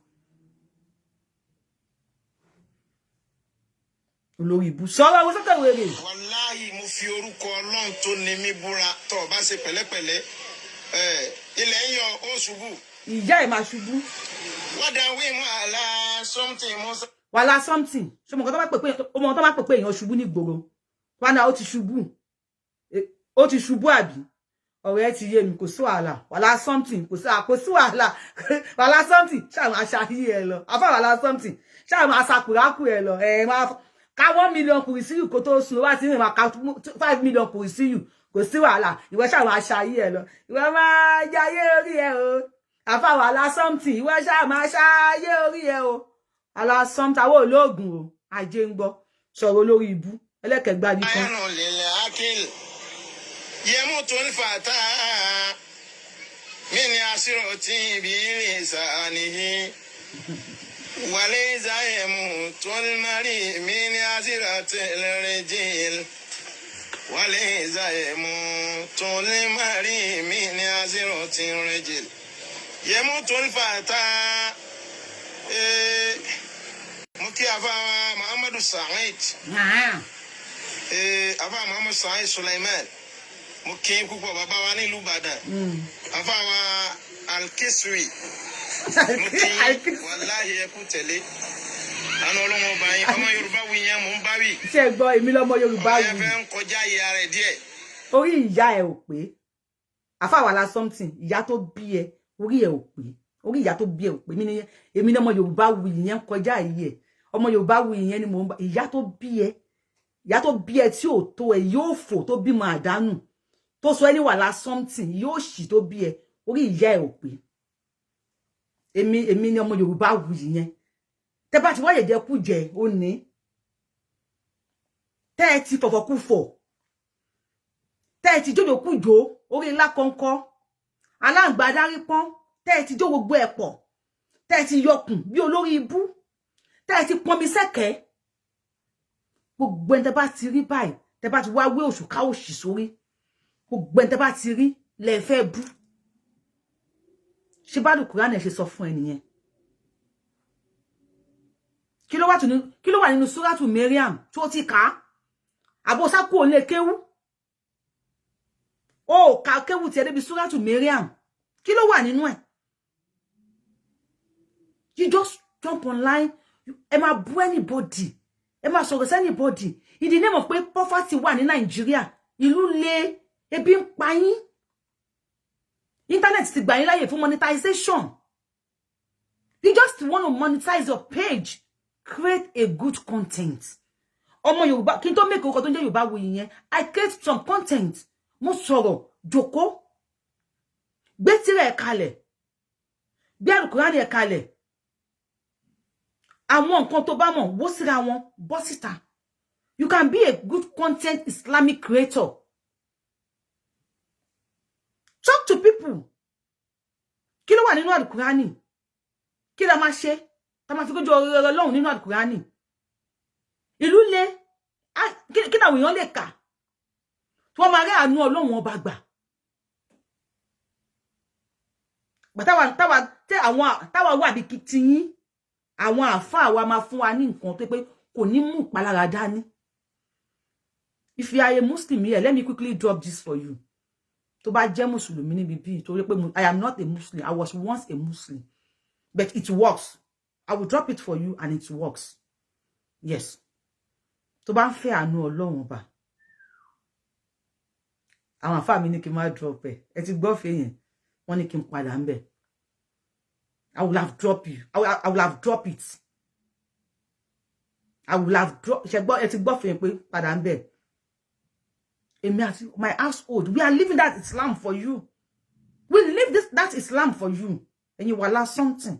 Olórí ibu sọ̀rọ̀ àwọn sọ́kẹ̀ wèrè. Wàláhì mo fi orúkọ Ọlọ́run tó ní mi búra tó bá ṣe pẹ̀lẹ́pẹ̀lẹ́ ilẹ̀ ń yọ ó ṣubú. Ìyá ẹ̀ máa ṣubú. Wádà wí mú àlá something mo sọ. Wàhálà something. Ṣé mo kàn tó bá pè pé ọmọ tó bá pè pé èèyàn ṣubú ní gbòòrò. Wánà ó ti ṣubú. Ó ti ṣubú àbí. Ọ̀rọ̀ ẹ ti yé mi kò sí wàhálà. Wàhálà something kò sí wàhálà. Wàhálà something ṣáà máa ṣàyí ẹ lọ. Àfà wàhálà something ṣáà máa ṣàkùrákù ẹ lọ. Máa ka 1 million kò sí you kó tó sùn wá tí ma ka 5 million kò sí you kò sí wàhálà ìwọ ṣá máa ṣayé ẹ lọ ìwọ máa jayé orí ẹ o àfà wàhálà something ìwọ ṣá máa ṣayé orí ẹ o àlà something àwọn ológun o ajé ń gbọ́ sọ̀rọ̀ lórí ibú ẹlẹ́kẹ̀gbájú kan ayano lil akil yamutun fata min asirati bi lisanihi وليس يموت المري من عزرة الرجال وليس يموت المري من عزرة الرجال يموت الفتى مكي أفا محمد سعيد أفا محمد سعيد سليمان مكي كوكو بابا واني لبادان أفا الكسوي wàláhì ẹkú tẹ̀lé àná ọlọ́mọ ọba yín ọmọ Yorùbá wí yẹn mò ń bá wí. ṣé ẹ gbọ́ èmi lọ́mọ Yorùbá wí. ọmọ yẹn fẹ́ ń kọjá ìyá rẹ̀ díẹ̀. orí ìyá ẹ ò pé àfà wàhálà something ìyá tó bí ẹ orí ẹ ò pé orí ìyá tó bí ẹ ò pé èmi lọ́mọ Yorùbá wí yẹn ń kọjá ìyẹ ọmọ Yorùbá wí yẹn ni mò ń bá ìyá tó bí ẹ tí ò tó ẹ yóò fò tó bímọ àdánù tó sọ ẹ ní wàhálà something yóò ṣì tó bí ẹ orí ìyá ẹ ò pé. Èmi ni ọmọ Yorùbá Wuyì yẹn tẹ́ bá ti wáyé jẹ kú jẹ ó ní tẹ́ ti fọ̀fọ̀kúfọ̀ tẹ́ ti jojo kújò orí ńlá kọ̀ǹkọ̀ aláǹgbá darí pọ́n tẹ́ ti jó gbogbo ẹ̀ pọ̀ tẹ́ ti yọkùn bí olórí ibú tẹ́ ti pọnmi sẹ́kẹ́ gbogbo ẹni tẹ́ bá ti rí báyìí tẹ́ bá ti wá wé oṣù ká òṣì sórí gbogbo ẹni tẹ́ bá ti rí lẹ fẹ́ bú ṣe bá Kùránì ẹ ṣe sọ fún ẹnìyẹn kí ló wà nínú súrátù Mariam tó ti kà àbò sákò lè kéwú ó ka kéwú ti ẹ débi súrátù Mariam kí ló wà nínú ẹ you just jump online ẹ máa bú anybody ẹ máa sọ̀rọ̀ sí anybody in the name of pé poverty wà ní Nàìjíríà ìlú le ebi ń pa yín internet ti gbà yín láyè fún monetization. You just want to monetize your page. Create a good content. Ọmọ Yorùbá, kí n tó make nǹkan tó ń jẹ́ Yorùbáwùyí yẹn, I create some content. Mo sọ̀rọ̀, jókòó. Gbé tírẹ̀ kalẹ̀. Gbé Al-Kùránì kalẹ̀. Àwọn nǹkan tó bá mọ̀, wò síra wọn, bọ́ síta. You can be a good content Islamic creator. Talk to people. Kí ló wà nínú Al-Kùránì? Kí la máa ṣe? tá máa fi kójú Ọlọ́run nínú Al-Qur'ani ìlú le kí na èèyàn lè kà tí wọ́n máa rí àánú Ọlọ́run ọba gbà táwa wà bí kìtìyín àwọn àfáà wa máa fún wa ní nǹkan tó pé kò ní mú ìpalára dání. If you are a Muslim here, let me quickly drop this for you. Tó bá jẹ́ Mùsùlùmí níbi bí torí pé I am not a Muslim. I was once a Muslim. But it works. I will drop it for you and it works. Yes. Tó bá ń fẹ́ àánú Ọlọ́run ọba. Àwọn àfáà mi ní kí n má drop ẹ̀. Ẹ ti gbọ́ fẹ́ yẹn. Wọ́n ní kí n padà ńbẹ̀. I will have dropped you. I will have dropped it. I will have dropped. Ẹ ti gbọ́ fẹ́ yẹn pé padà ńbẹ̀. My household, we are living that Islam for you. We live that Islam for you. And you will allow something.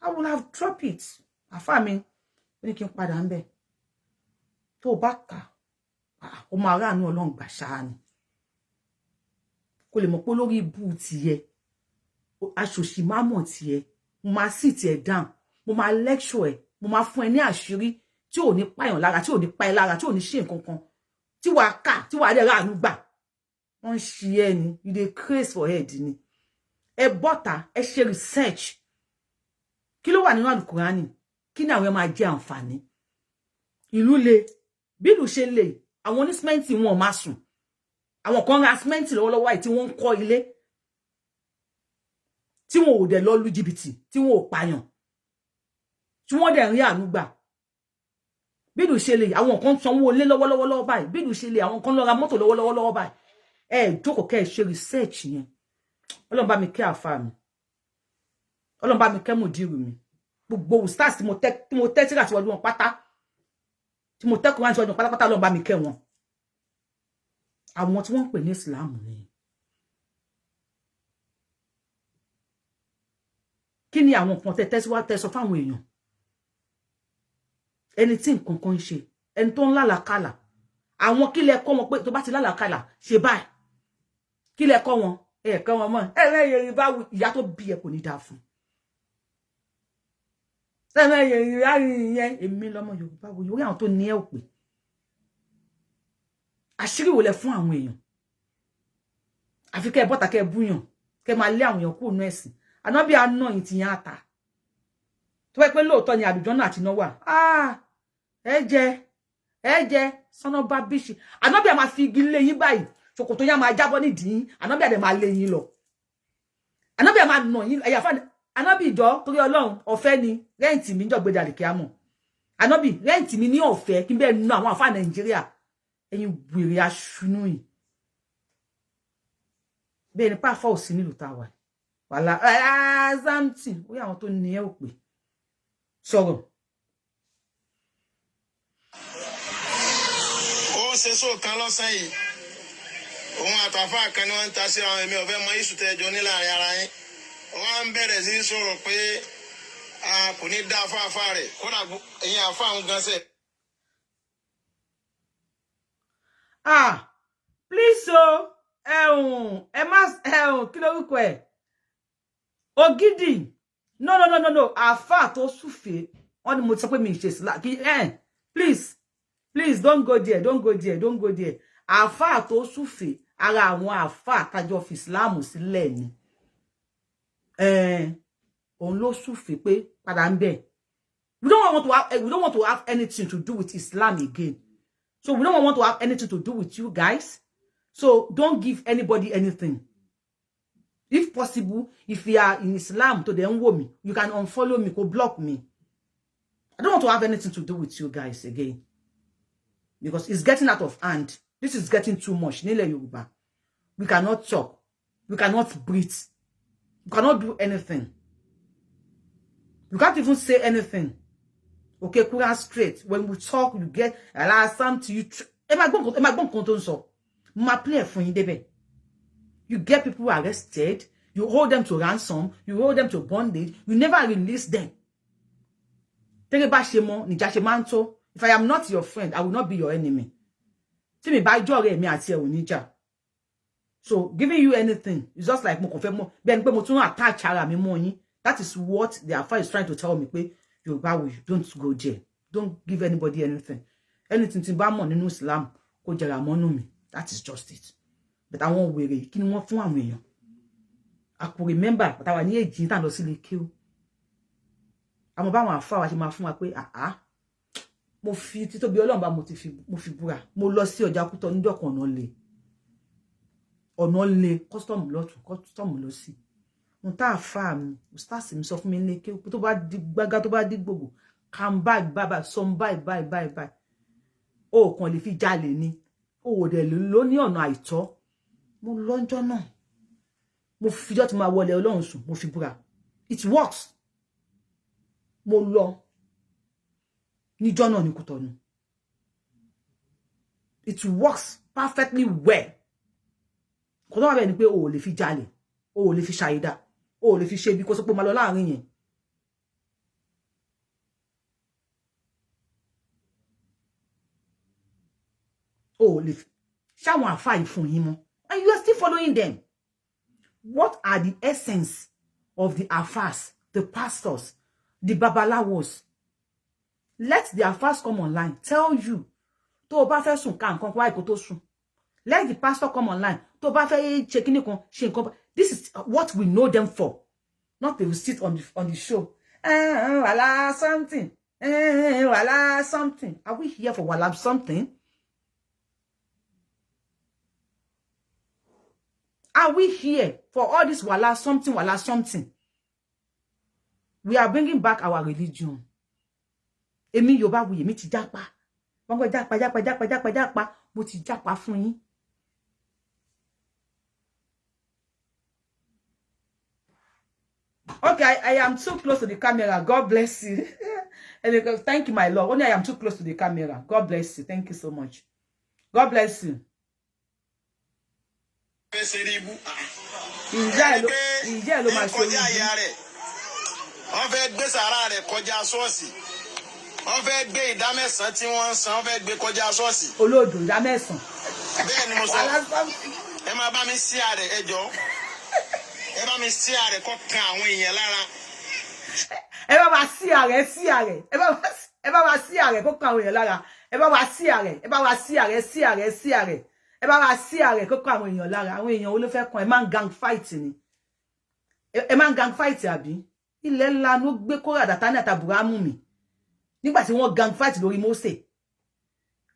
I will have dropped it. Àfáà mi ní kí n padà ńbẹ̀. Tó bá kà, ó máa rá àánú Ọlọ́run gbà ṣáá ni. Kò lè mọ̀ pé lórí ibu tiẹ̀, aṣòṣì máa mọ̀ tiẹ̀, mo máa sit ẹ̀ down, mo máa lecture ẹ̀, mo máa fún ẹ ní àṣírí tí ò ní pààyàn lára, tí ò ní pa ẹ́ lára, tí ò ní ṣe nǹkan kan, tí wàá kà, tí wàá dẹ̀ ráàánú gbà. Wọ́n ṣe ẹ́ ni, you dey craze for head ni. Ẹ bọ́ta, ẹ ṣe research. Kí ló wà nínú Al-Qur'ani? Kí ni àwọn máa jẹ àǹfààní? Ìlú le, bí ìlú ṣe le, àwọn onísímẹ́ǹtì wọn máa sùn. Àwọn kan ra símẹ́ǹtì lọ́wọ́lọ́wọ́ àì tí wọ́n ń kọ́ ilé. Tí wọn ò dẹ̀ lọ lu jìbìtì, tí wọn ò pààyàn. Tí wọ́n dẹ̀ rí àánú gbà. Bí ìlú ṣe le, àwọn kan sanwó ilé lọ́wọ́lọ́wọ́ báyìí. Bí ìlú ṣe le, àwọn kan lọ ra mọ́tò lọ́wọ́lọ́wọ́ báyìí. Ẹ jókòó kẹ́ ṣe research yẹn. Ọlọ́run bá mi kẹ́ àfáà mi. Ọlọ́run bá mi kẹ́ mùdírù mi. Gbogbo ustaz tí mo tẹ́ tíra síwájú wọn pátá. Tí mo tẹ́ Kùránì síwájú wọn pátápátá Ọlọ́run bá mi kẹ́ wọn. Àwọn tí wọ́n ń pè ní Islam ni. Kí ni àwọn nǹkan tẹ́ sọ fáwọn èèyàn? Ẹni tí nǹkan kan ń ṣe, ẹni tó ń lálàkàlà. Àwọn kí lẹ kọ́ wọn pé tó bá ti lálàkàlà ṣe báyìí. Kí lẹ kọ́ wọn? Ẹ kọ́ wọn mọ́. Yorùbáwùyí ìyá tó bí ẹ kò ní dáa fún. Yorùbá yẹn èmi lọ́mọ Yorùbáwùyí orí àwọn tó ní ẹ ò pé. Àṣírí wo lẹ fún àwọn èèyàn? Àfi kẹ́ bọ́ta kẹ́ búyàn, kẹ́ máa lé àwọn èèyàn kúrò nú ẹ̀sìn. Ànábì àná yìí ti yan ata. Tó bá pé lóòótọ́ ni àlùjànnà àti iná wà. Ẹ jẹ sọ́nà bá bíṣì. Ànábì máa fi igi lé yín báyìí. Ṣòkòtò yá máa jábọ́ nídìí yín. Ànábì àdẹ̀ máa lé yín lọ. Ànábì máa nà yín. Ẹ̀yà fáni. Ànábì ìjọ torí Ọlọ́run ọ̀fẹ́ ni rẹ́ǹtì mi jọ gbéjà lè kí á mọ̀. Ànábì rẹ́ǹtì mi ní ọ̀fẹ́ kí n bẹ́ẹ̀ nà àwọn àfáà Nàìjíríà. Ẹ̀yin wèrè aṣunú yìí. Bẹ́ẹ̀ ni pàfọ́ òsì nílùú táwa. Wàhálà zamti ó yà àwọn tó ní ẹ ò pé. Sọ̀rọ̀. Ó ṣe sóòkan lọ́sàn yìí. Òun àtàfà kan ni wọ́n ń ta sí àwọn èmi ọ̀fẹ́ mọ iṣu tẹ́jọ ní láàrin ara yín. Wọ́n ń bẹ̀rẹ̀ sí sọ̀rọ̀ pé kò ní dá afáfá rẹ̀ kódà ẹ̀yìn àfáà ń gánṣẹ́. Please ẹ má kí lórúkọ ẹ̀? Ògidì. No. Àfáà tó súfèé. Wọ́n ní mo sọ pé mi ṣe sílá. Please don't go there. Àfáà tó súfèé ara àwọn àfáà tájọ fi Islam sílẹ̀ ni. Òun ló súfèé pé padà ń bẹ̀. We don't want to have anything to do with Islam again. So we don't want to have anything to do with you guys. So don't give anybody anything. If possible, if you are in Islam to the me, you can unfollow me, go block me. I don't want to have anything to do with you guys again. Because it's getting out of hand. This is getting too much. Nílẹ̀ Yorùbá. We cannot talk. We cannot breathe. We cannot do anything. You can't even say anything. Okay, Quran straight. When we talk, you get something you. You get people arrested. You hold them to ransom. You hold them to bondage. You never release them. If I am not your friend, I will not be your enemy. So giving you anything is just like mo attach ara mi mo yin That is what the Alpha is trying to tell me. Yorùbáwùyí, don't go there. Don't give anybody anything. Anything tí bá mọ̀ nínú Islam kó jẹrà mọ́nú mi. That is just it. But I won't worry. Kí ni wọ́n fún àwọn èèyàn? I could remember, but I was ní èjì tá lọ sí lè kill. Àmọ́ bá wọn Alpha wa ṣe máa fún wa pé mo fi títóbi Ọlọ́run bá mo fi búra. Mo lọ sí ọjà Kútọ̀ níjọ́ kan ọ̀nà le custom lọ́tún custom lọ sí. Mo tá Alpha mi, ustaz mi sọ fún mi ní kill tó bá di gbága tó bá di gbogbo. Come back baba some bye. O kàn lè fi jalè ni. O de ló ní ọ̀nà àìtọ́. Mo lọ́njọ́ náà. Mo fi jọ́ tí máa wọlé Ọlọ́run sùn, mo fi búra. It works. Mo lọ níjọ́ náà ní Kútọ̀nù. It works perfectly well. Kò tó wà bẹ́ẹ̀ ni pé o lè fi jalè, o lè fi ṣàìdá, o lè fi ṣe bí kó sọ pé máa lọ láàrin yẹn. Oh, live. Ṣáwọn Alpha fún yín mọ́. And you are still following them. What are the essence of the Alphas, the pastors, the babalawos? Let the Alphas come online. Tell you. Tó bá fẹ́ sùn ká nǹkan wá iko tó sùn. Let the pastor come online. Tó bá fẹ́ ṣe kíní kan, ṣe nǹkan. This is what we know them for. Not they will sit on the show. Wala something. Wala something. Are we here for wala something? Are we here for all this wala something, wala something? We are bringing back our religion. Èmi Yorùbáwùyí, èmi ti jápa. Wọ́n go jápa. Mo ti jápa fún yín. Okay, I am too close to the camera. God bless you. And thank you, my Lord. Only I am too close to the camera. God bless you. Thank you so much. God bless you. Ǹjẹ́ ló máa ṣe orí. Wọ́n fẹ́ gbé sàrà rẹ̀ kọjá ṣọ́ọ̀ṣì. Wọ́n fẹ́ gbé ìdámẹ́sàn tí wọ́n san, wọ́n fẹ́ gbé kọjá ṣọ́ọ̀ṣì. Olódò ìdámẹ́sàn. Bẹ́ẹ̀ ni mo sọ. Ẹ máa bá mi sí ààrẹ ẹjọ́. Ẹ bá mi sí ààrẹ kó kan àwọn èèyàn lára. Ẹ bá wa sí ààrẹ. Ẹ bá wa sí ààrẹ kó kan àwọn èèyàn lára. Ẹ bá wa sí ààrẹ. Ẹ bá wa sí ààrẹ. Ẹ bá wa sí ààrẹ kó kan àwọn èèyàn lára. Àwọn èèyàn wo ló fẹ́ kan ẹ máa ń gang fight ni. Ẹ máa ń gang fight àbí? Ilẹ̀ ńlá ló gbé Kórà Dátánì àti Ábúráhámù mi. Nígbà tí wọ́n gang fight lórí Mósè.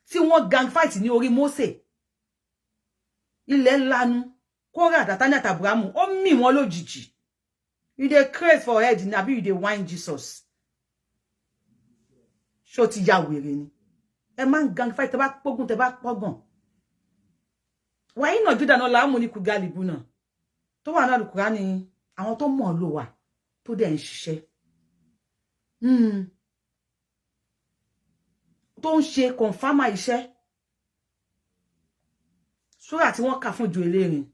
Tí wọ́n gang fight ní orí Mósè. Ilẹ̀ ńlá nu Kórà Dátánì àti Ábúráhámù ó mì wọ́n lójijì. You dey craze for head ni àbí you dey whine Jesus. Ṣó ti ya wèrè ni. Ẹ máa ń gang fight tẹ́ bá pógun tẹ́ bá pọ́gàn. Wàyí náà Júdà náà láàmú ní Kùgálìbù náà. Tó wà náà Al-Kùránì àwọn tó mọ̀ ló wà tó dẹ̀ ń ṣiṣẹ́. Tó ń ṣe kọ̀nfámà iṣẹ́. Súrà tí wọ́n kà fún ju elérin.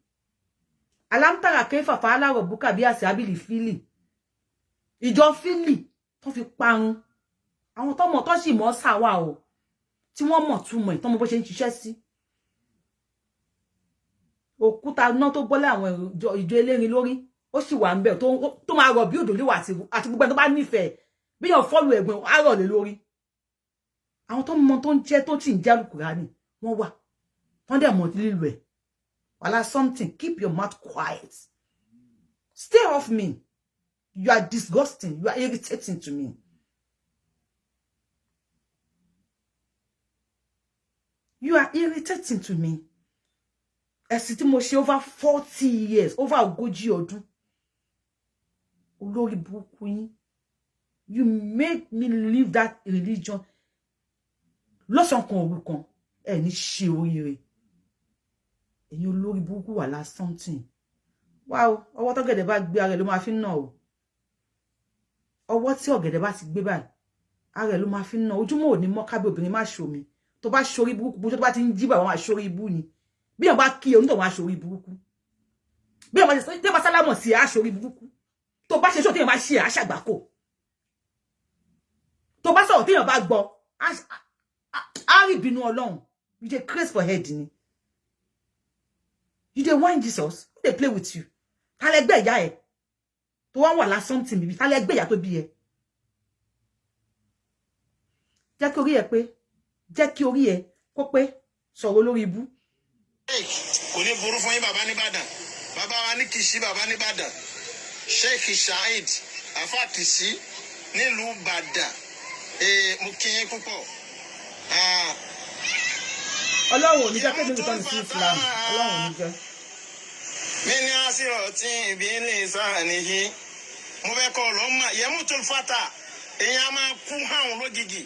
Alámtàrà kayfa fa'ala rabbuka bí ashabil fílì. Ìjọ fílì tó fi parun. Àwọn tó mọ̀ tó sì mọ̀ sáwà o. Tí wọ́n mọ̀ túmọ̀ ẹ̀ tó mọ̀ bó ṣe ń ṣiṣẹ́ sí. Òkúta náà tó bọ́lẹ̀ àwọn ìjọ elérin lórí. Ó sì wà ńbẹ̀ tó máa rọ̀ bí òdòlé wà àti gbogbo ẹni tó bá nífẹ̀ẹ́. Bí yàn fọ́lù ẹ̀gbọ́n á rọ̀ lé lórí. Àwọn tó mọ̀ tó ń jẹ́ tó ti ń jẹ́ Al-Kùránì wọ́n wà. Wọ́n dẹ̀ mọ̀ lílo ẹ̀. Wala something. Keep your mouth quiet. Stay off me. You are disgusting. You are irritating to me. You are irritating to me. Ẹ̀sìn tí mo ṣe over 40 years, over ogójì ọdún. Olórí burúkú yín. You made me leave that religion. Lọ́sàn kan òru kan, ẹ ní ṣe oríire. Ẹ̀yin olórí burúkú wala something. Wow, ọwọ́ tó gẹ̀dẹ̀ bá gbé ara ẹ̀ ló máa fi ń nà o. Ọwọ́ tí ọ̀gẹ̀dẹ̀ bá ti gbé báyìí, ara ẹ̀ ló máa fi ń nà. Ojúmọ́ ò ní mọ́ kábí obìnrin má ṣomi. Tó bá ṣorí burúkú, tó bá ti ń jí bá wọn àṣorí ibú ni. Bí wọ́n bá kí ẹ onítọ̀ wọn àṣorí burúkú. Bí wọ́n bá ṣe tí wọ́n bá sálámọ̀ sí àṣorí burúkú. Tó bá ṣe ṣó tí wọ́n bá ṣe àṣàgbákò. Tó bá sọ̀rọ̀ tí wọ́n bá gbọ́, á rí ìbínú Ọlọ́run. You dey craze for head ni. You dey whine Jesus. Who dey play with you? Ta lẹ gbé ìyá ẹ. tó wá wà lásán tì mí bí ta lẹ gbé ìyá tó bí ẹ jẹ́ kí orí ẹ pé jẹ́ kí orí ẹ kó pé sọ̀rọ̀ lórí ibú. kò ní burú fún yín bàbá nìbàdàn bàbá wa ní Kìṣí bàbá nìbàdàn Sheikh Saheed afa Kìṣí nílùú Ìbàdàn mo kí yín púpọ̀. Ọlọ́run ò ní jẹ́ kéde nìkan sí Islam Ọlọ́run ò ní jẹ́. mi ní àṣírọ̀ tí ìbí lè sáà nìyí mo fẹ́ kọ́ ọlọ́mọ yẹmú tó fata èèyàn máa kú hàn lójijì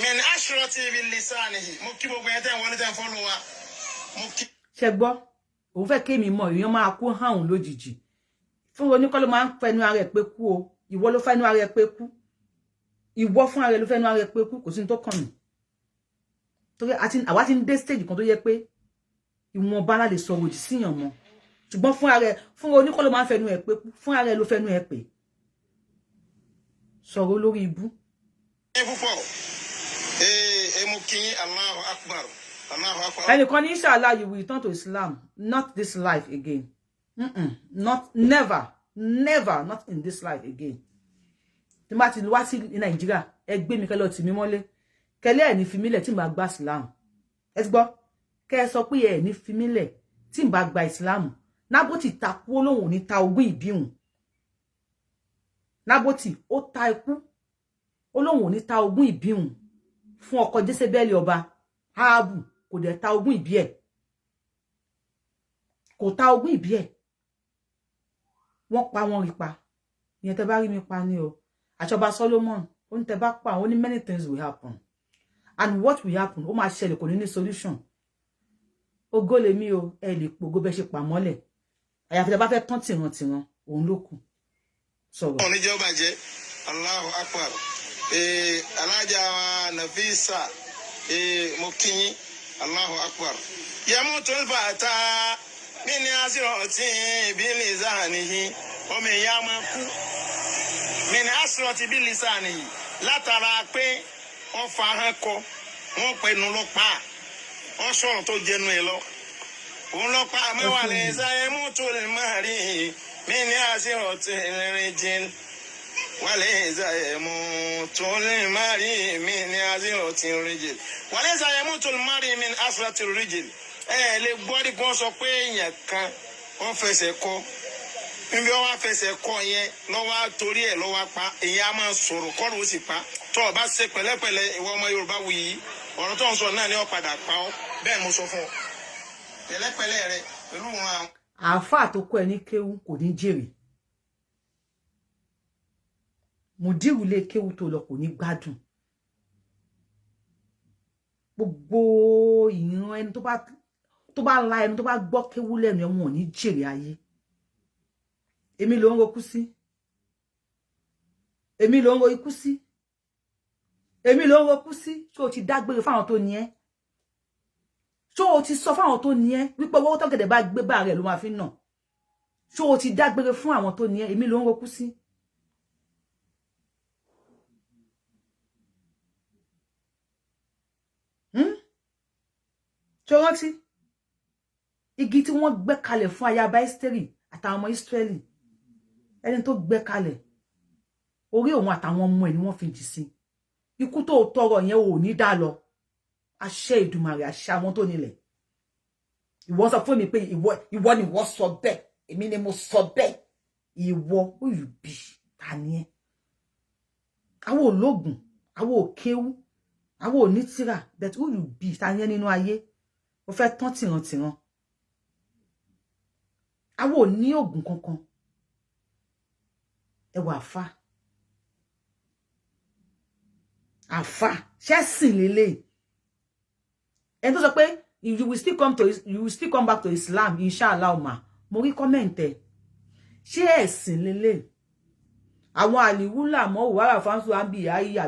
mi ní àṣírọ̀ tí ìbí lè sáà nìyí mo kí gbogbo yẹn tẹ́ wọlé tẹ́ fọ́lọ́ wa mo kí. ṣe gbọ́ òun fẹ́ kémi mọ̀ èèyàn máa kú hàn lójijì fún oníkọ́ ló máa ń fẹnu ara ẹ̀ pé kú o ìwọ ló fẹnu ara ẹ̀ pé kú ìwọ fún ara ẹ̀ ló fẹnu ara ẹ̀ pé kú kò sí ní tó kàn mí torí àwa ti ń dé stage kan tó yẹ pé ìwọ̀nba la lè sọ̀rọ̀ òdì síyàn mọ́ ṣùgbọ́n fún ara ẹ̀ fún oníkọ́ ló máa ń fẹnu ẹ̀ pé kú fún ara ẹ̀ ló fẹnu ẹ̀ pé sọ̀rọ̀ lórí ibú. púpọ̀ mo kí yín Allahu Akbar Allahu Akbar. ẹnìkan ní inshallah you will return to Islam not this life again. Not never not in this life again. Tí ma ti wá sí Nigeria ẹ gbé mi kẹ́ lọ tì mí mọ́lé kẹ́lẹ́ ẹ ní fi mí lẹ̀ tí n bá gba Islam ẹ ti gbọ́ kẹ́ ẹ sọ pé ẹ ní fi mí lẹ̀ tí n bá gba Islam Nábótì takú Ọlọ́hun ò ní ta ogún ìbíhùn Nábótì ó ta ikú Ọlọ́hun ò ní ta ogún ìbíhùn fún ọkọ Jésébẹ́lì ọba Áhábù kò dẹ̀ ta ogún ìbí ẹ̀ kò ta ogún ìbí ẹ̀ wọ́n pa wọ́n rí pa ìyẹn tẹ́ bá rí mi pa ni o àṣọba Solomon ó ní tẹ́ bá pa ó ní many things will happen and what will happen ó máa ṣẹlẹ̀ kò ní ní solution ògo lèmi o ẹ lè pogo bẹ́ ṣe pa mọ́lẹ̀ àyàfi tẹ́ bá fẹ́ tán tìran òun ló kù sọ̀rọ̀. ọ̀nì jẹ́ ó bàjẹ́ Allahu Akbar alájà Nafisa mo kí yín Allahu Akbar yẹmú tó ń fà tá mi ní àṣírọ̀ tí ìbílẹ̀ sáàníyí ọmọ ìyá máa kú mi ní àṣírọ̀ tí ìbílẹ̀ sáàníyí látara pé wọ́n fa ahọ́n kọ wọ́n pẹ̀lú ló pa wọ́n sọ̀rọ̀ tó jẹnu ẹ̀ lọ òun lọ pa mẹ́wàá lè sáyé mú tó lè máa rí mi ní àṣírọ̀ tí ìrìn jìn wọ́n lè sáyé mú tó lè máa rí mi ní àṣírọ̀ tí ìrìn jìn wọ́n lè sáyé mú tó lè máa rí mi ní àṣírọ̀ tí ìrìn jìn lè gbọ́ ní kí wọ́n sọ pé èèyàn kan wọ́n fẹsẹ̀ kọ níbi wọ́n wá fẹsẹ̀ kọ yẹn lọ́wọ́ torí ẹ̀ lọ́wọ́ pa èèyàn á máa sọ̀rọ̀ kọ́ ló sì pa tó o bá ṣe pẹ̀lẹ́pẹ̀lẹ́ ìwọ ọmọ Yorùbáwùyí ọ̀rọ̀ tó ń sọ náà ni ó padà pa ọ́ bẹ́ẹ̀ mo sọ fún ọ pẹ̀lẹ́pẹ̀lẹ́ rẹ pẹ̀lú wọn àwọn. àáfàá tó kọ́ ẹ ní kéwú kò ní jèrè mùdírù lé kéwú tó lọ kò ní gbádùn gbogbo ìran ẹni tó bá la ẹni tó bá gbọ́ kéwú lẹ́nu ẹ̀ wọn ò ní jèrè ayé èmi ló ń rokú sí èmi ló ń ro ikú sí èmi ló ń rokú sí ṣé o ti dágbére fáwọn tó ní ẹ́ ṣé o ti sọ fáwọn tó ní ẹ́ wípé owó tọ́gẹ̀dẹ̀ bá gbé bá rẹ̀ ló máa fi nà ṣé o ti dágbére fún àwọn tó ní ẹ́ èmi ló ń rokú sí. ṣé o rántí igi tí wọ́n gbẹ́ kalẹ̀ fún ayaba Ẹ́sítérì àtàwọn ọmọ Ísírẹ́lì ẹni tó gbẹ́ kalẹ̀ orí òun àtàwọn ọmọ ẹ̀ ni wọ́n fi jì sí ikú tó tọrọ yẹn ò ní dá lọ àṣẹ Ìdùmarè àṣẹ àwọn tó nílẹ̀ ìwọ sọ fún mi pé ìwọ ni wọ́n sọ bẹ́ẹ̀ èmi ni mo sọ bẹ́ẹ̀ ìwọ olùbí ta ni ẹ́ àwọn ológun àwọn òkéwú àwọn onítìrà but olùbí ta ni ẹ́ nínú ayé ó fẹ́ tán tìrantìran àwọn ò ní ògùn kankan ẹwà àfà ṣẹ́sìn lélẹ̀ ẹni tó sọ pé you will still come back to Islam inshallah ma mo rí comment ẹ ṣé ẹ̀sìn lélẹ̀ àwọn àlìwúlà mọ́ òwárà fáńsù àbí ayé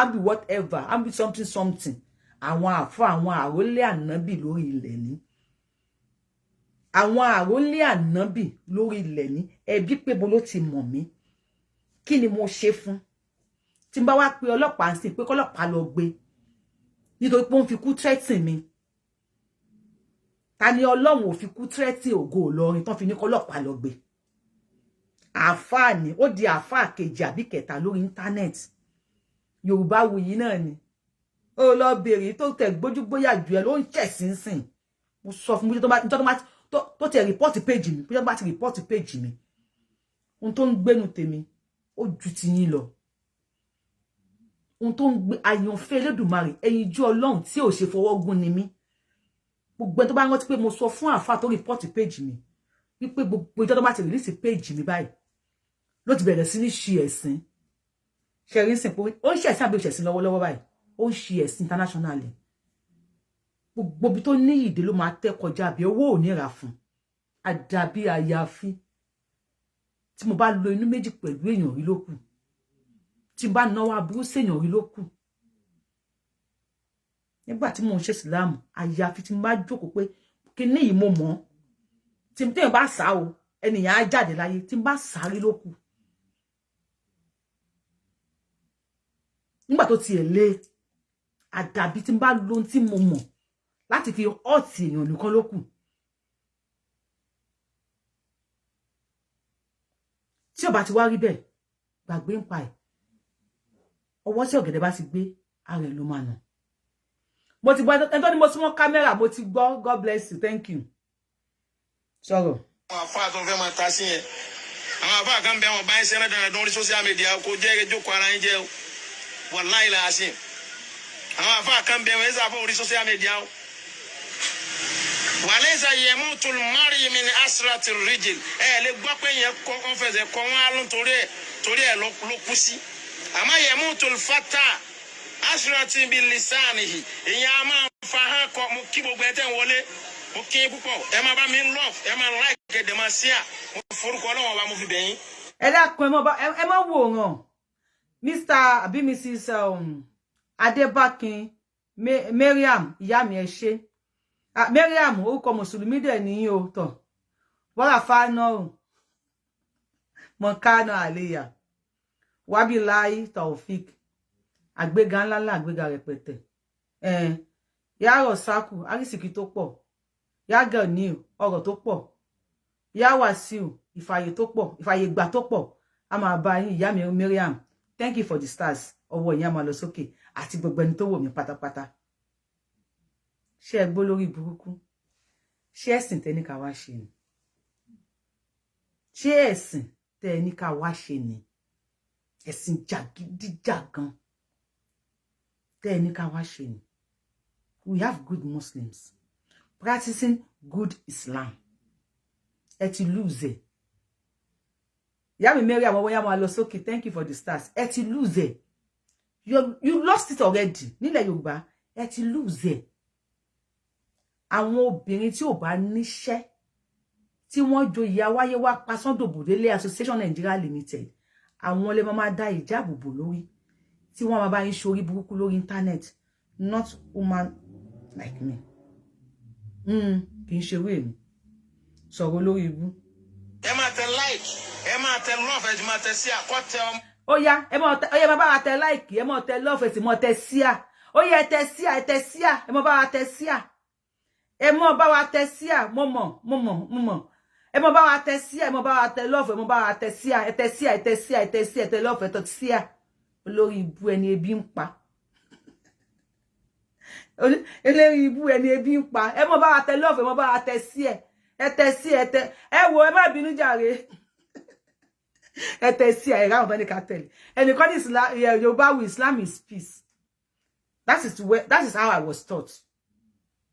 àbí whatever àbí something àwọn àfà àwọn àrólé ànábì lórí ilẹ̀ ní àwọn àrólé ànábì lórí ilẹ̀ ní ẹbí pé bo ló ti mọ̀ mí kí ni mo ṣe fún tí n bá wá pe ọlọ́pàá ń sìn pé kọ́lọ́pàá lọ gbé nítorí pé ó ń fi kú threaten mi ta ni Ọlọ́run ò fi kú threaten Ògo Ìlọrin tán fi ní kọ́lọ́pàá lọ gbé àfáà ni ó di àfáà kejì àbí kẹta lórí internet Yorùbáwùyí náà ni ó lọ bèrè tó tẹ gbójúgbóyà jù ẹ ló ń chẹ̀sínsìn mo sọ fún mi tó tẹ report page mi bí tó bá ti report page mi ohun tó ń gbénu tèmi ó ju ti yín lọ ohun tó ń gbé àyànfẹ́ Elédùmarè ẹ̀yin jú Ọlọ́run tí ò ṣe fọwọ́ gún ni mí gbogbo ẹni tó bá rántí pé mo sọ fún àfáà tó report page mi wípé gbogbo ìjọ tó bá ti release page mi báyìí ló ti bẹ̀rẹ̀ sí ní ṣe ẹ̀sìn ṣẹ̀rí sìn pé ó ń ṣe ẹ̀sìn àbí òṣèṣìn lọ́wọ́lọ́wọ́ báyìí ó ń ṣe ẹ̀sìn internationally gbogbo bí tó ní ìdè ló máa tẹ́ kọjá bí owó ò ní ra fún àdàbí àyàfi tí mo bá lo inú méjì pẹ̀lú èèyàn rí lókù tí mo bá náwó aburú séèyàn rí lókù nígbà tí mo ń ṣe ìsìláàmù àyàfi tí mo bá jókòó pé kí ní yìí mo mọ̀ tí mo tẹ́yìn bá sá o ẹnìyàn á jáde láyé tí mo bá sáré lókù nígbà tó tiẹ̀ lé àdàbí tí mo bá lo ohun tí mo mọ̀ láti fi ọ̀tí èèyàn nìkan lókù tí ó bá ti wá rí bẹ́ẹ̀ gbàgbé ń pa ẹ̀ ọwọ́ tí ọ̀gẹ̀dẹ̀ bá ti gbé ara ẹ̀ ló máa nà mo ti gbọ́ ẹni tó ní mo súnmọ́ kámẹ́rà mo ti gbọ́ God bless you thank you sọ̀rọ̀. àwọn àfáà tó fẹ́ máa ta sí yẹn àwọn àfáà kan bẹ wọn bá ń ṣe ẹ̀rẹ́dàrẹ́ lórí social media kò jẹ́ ẹjọ́ kọ ara yín jẹ́ wàláhì làásìn àwọn àfáà kan bẹ wọn ẹ̀ sàfọ́ orí social media wàlẹ́sà yẹmú tùlùmárì mi ní asrati rijil lè gbọ́ pé yẹn kọ́ fẹsẹ̀ kọ́ wọn á lọ torí ẹ̀ ló kú sí àmọ́ yẹmú tùlùfátà asrati bi lisanihi ìyẹn a máa fa hàn kọ́ mo kí gbogbo ẹ̀ tẹ̀ ń wọlé mo kí púpọ̀ ẹ máa bá mi love ẹ máa like ẹ̀ dẹ̀ máa ṣíà mo forúkọ ọlọ́wọ́n wa mo fi bẹ̀yìn. ẹ dákun ẹ má wòran Mr. àbí Mrs. Adébákin Mariam ìyá mi ẹ ṣé Mariam orúkọ mùsùlùmí dẹ̀ nìyí o tọ̀ wọ́n fáná o mọ̀kánà àléyà wábìláì taofik àgbéga ńláńlá àgbéga rẹpẹtẹ yàrá sákù àrísìkí tó pọ̀ yàgà ní ọ̀rọ̀ tó pọ̀ yàwá síù ìfàyè tó pọ̀ ìfàyè gbà tó pọ̀ a máa bá yín ìyá mi Mariam thank you for the stars ọwọ́ ìyá máa lọ sókè àti gbogbo ẹni tó wò mí pátápátá ṣé ẹ gbọ́ lórí burúkú ṣé ẹ̀sìn tẹ́ ní ká wá ṣe ni ṣé ẹ̀sìn tẹ́ ní ká wá ṣe ni ẹ̀sìn jàgídíjàgan tẹ́ ní ká wá ṣe ni we have good Muslims practicing good Islam ẹ ti lose ẹ ìyá mi Mary àwọn wọ́n yá máa lọ sókè thank you for the stars ẹ ti lose ẹ you lost it already nílẹ̀ Yorùbá ẹ ti lose ẹ àwọn obìnrin tí ò bá níṣẹ́ tí wọ́n jo ìyá wáyé wá pasọ́ndòbòdélé Association Nigeria Limited àwọn lè máa dá ìjáàbò bò lórí tí wọ́n máa bá yín ṣorí burúkú lórí internet not woman like me kì í ṣe wé mi sọ̀rọ̀ lórí ibú. ẹ máa tẹ like ẹ máa tẹ love ẹ máa tẹ sí àkọ́tẹ ọmọ. ó yá ẹ máa bá wa tẹ like ẹ máa tẹ love ẹ sì máa tẹ sí à ó yá ẹ tẹ sí à ẹ máa bá wa tẹ sí à ẹ mọ bá wa tẹ sí à mo mọ ẹ mọ bá wa tẹ sí à ẹ mọ bá wa tẹ love ẹ mọ bá wa tẹ sí à ẹ tẹ sí à ẹ tẹ sí à ẹ tẹ sí à ẹ tẹ love ẹ tẹ sí à olórí ibu ẹni ebi ń pa olórí ibu ẹni ebi ń pa ẹ mọ bá wa tẹ love ẹ mọ bá wa tẹ sí ẹ tẹ sí ẹ tẹ ẹ wo ẹ má bínú jàre ẹ tẹ sí à ẹ ráwọn bá ní ká tẹ̀lé ẹnìkan ní Yorùbáwùyí Islam is peace that is how I was taught.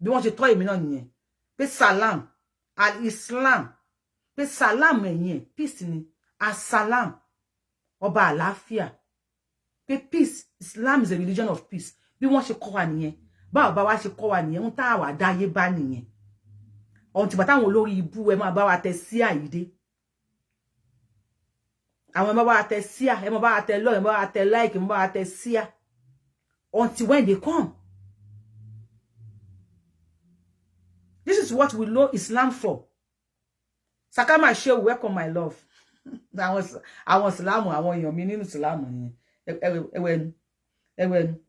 Bí wọ́n ṣe tọ́ èmi náà nìyẹn pé salam al-Islam pé salam ẹ̀yìn peace ni asalam ọba àlàáfíà pé peace Islam is a religion of peace bí wọ́n ṣe kọ́ wa nìyẹn báwo bá wa ṣe kọ́ wa nìyẹn ń tá àwà dáyé bá nìyẹn ọ̀hún tìgbà táwọn olórí ibú ẹ máa bá wa tẹ sí àyídé àwọn ẹ máa bá wa tẹ sí à ẹ máa bá wa tẹ lọ ẹ máa bá wa tẹ like ẹ máa bá wa tẹ sí à until when they come. This is what we know Islam for. Sakama Shehu, welcome my love. Àwọn Islamu, àwọn èèyàn mi nínú Islamu ni.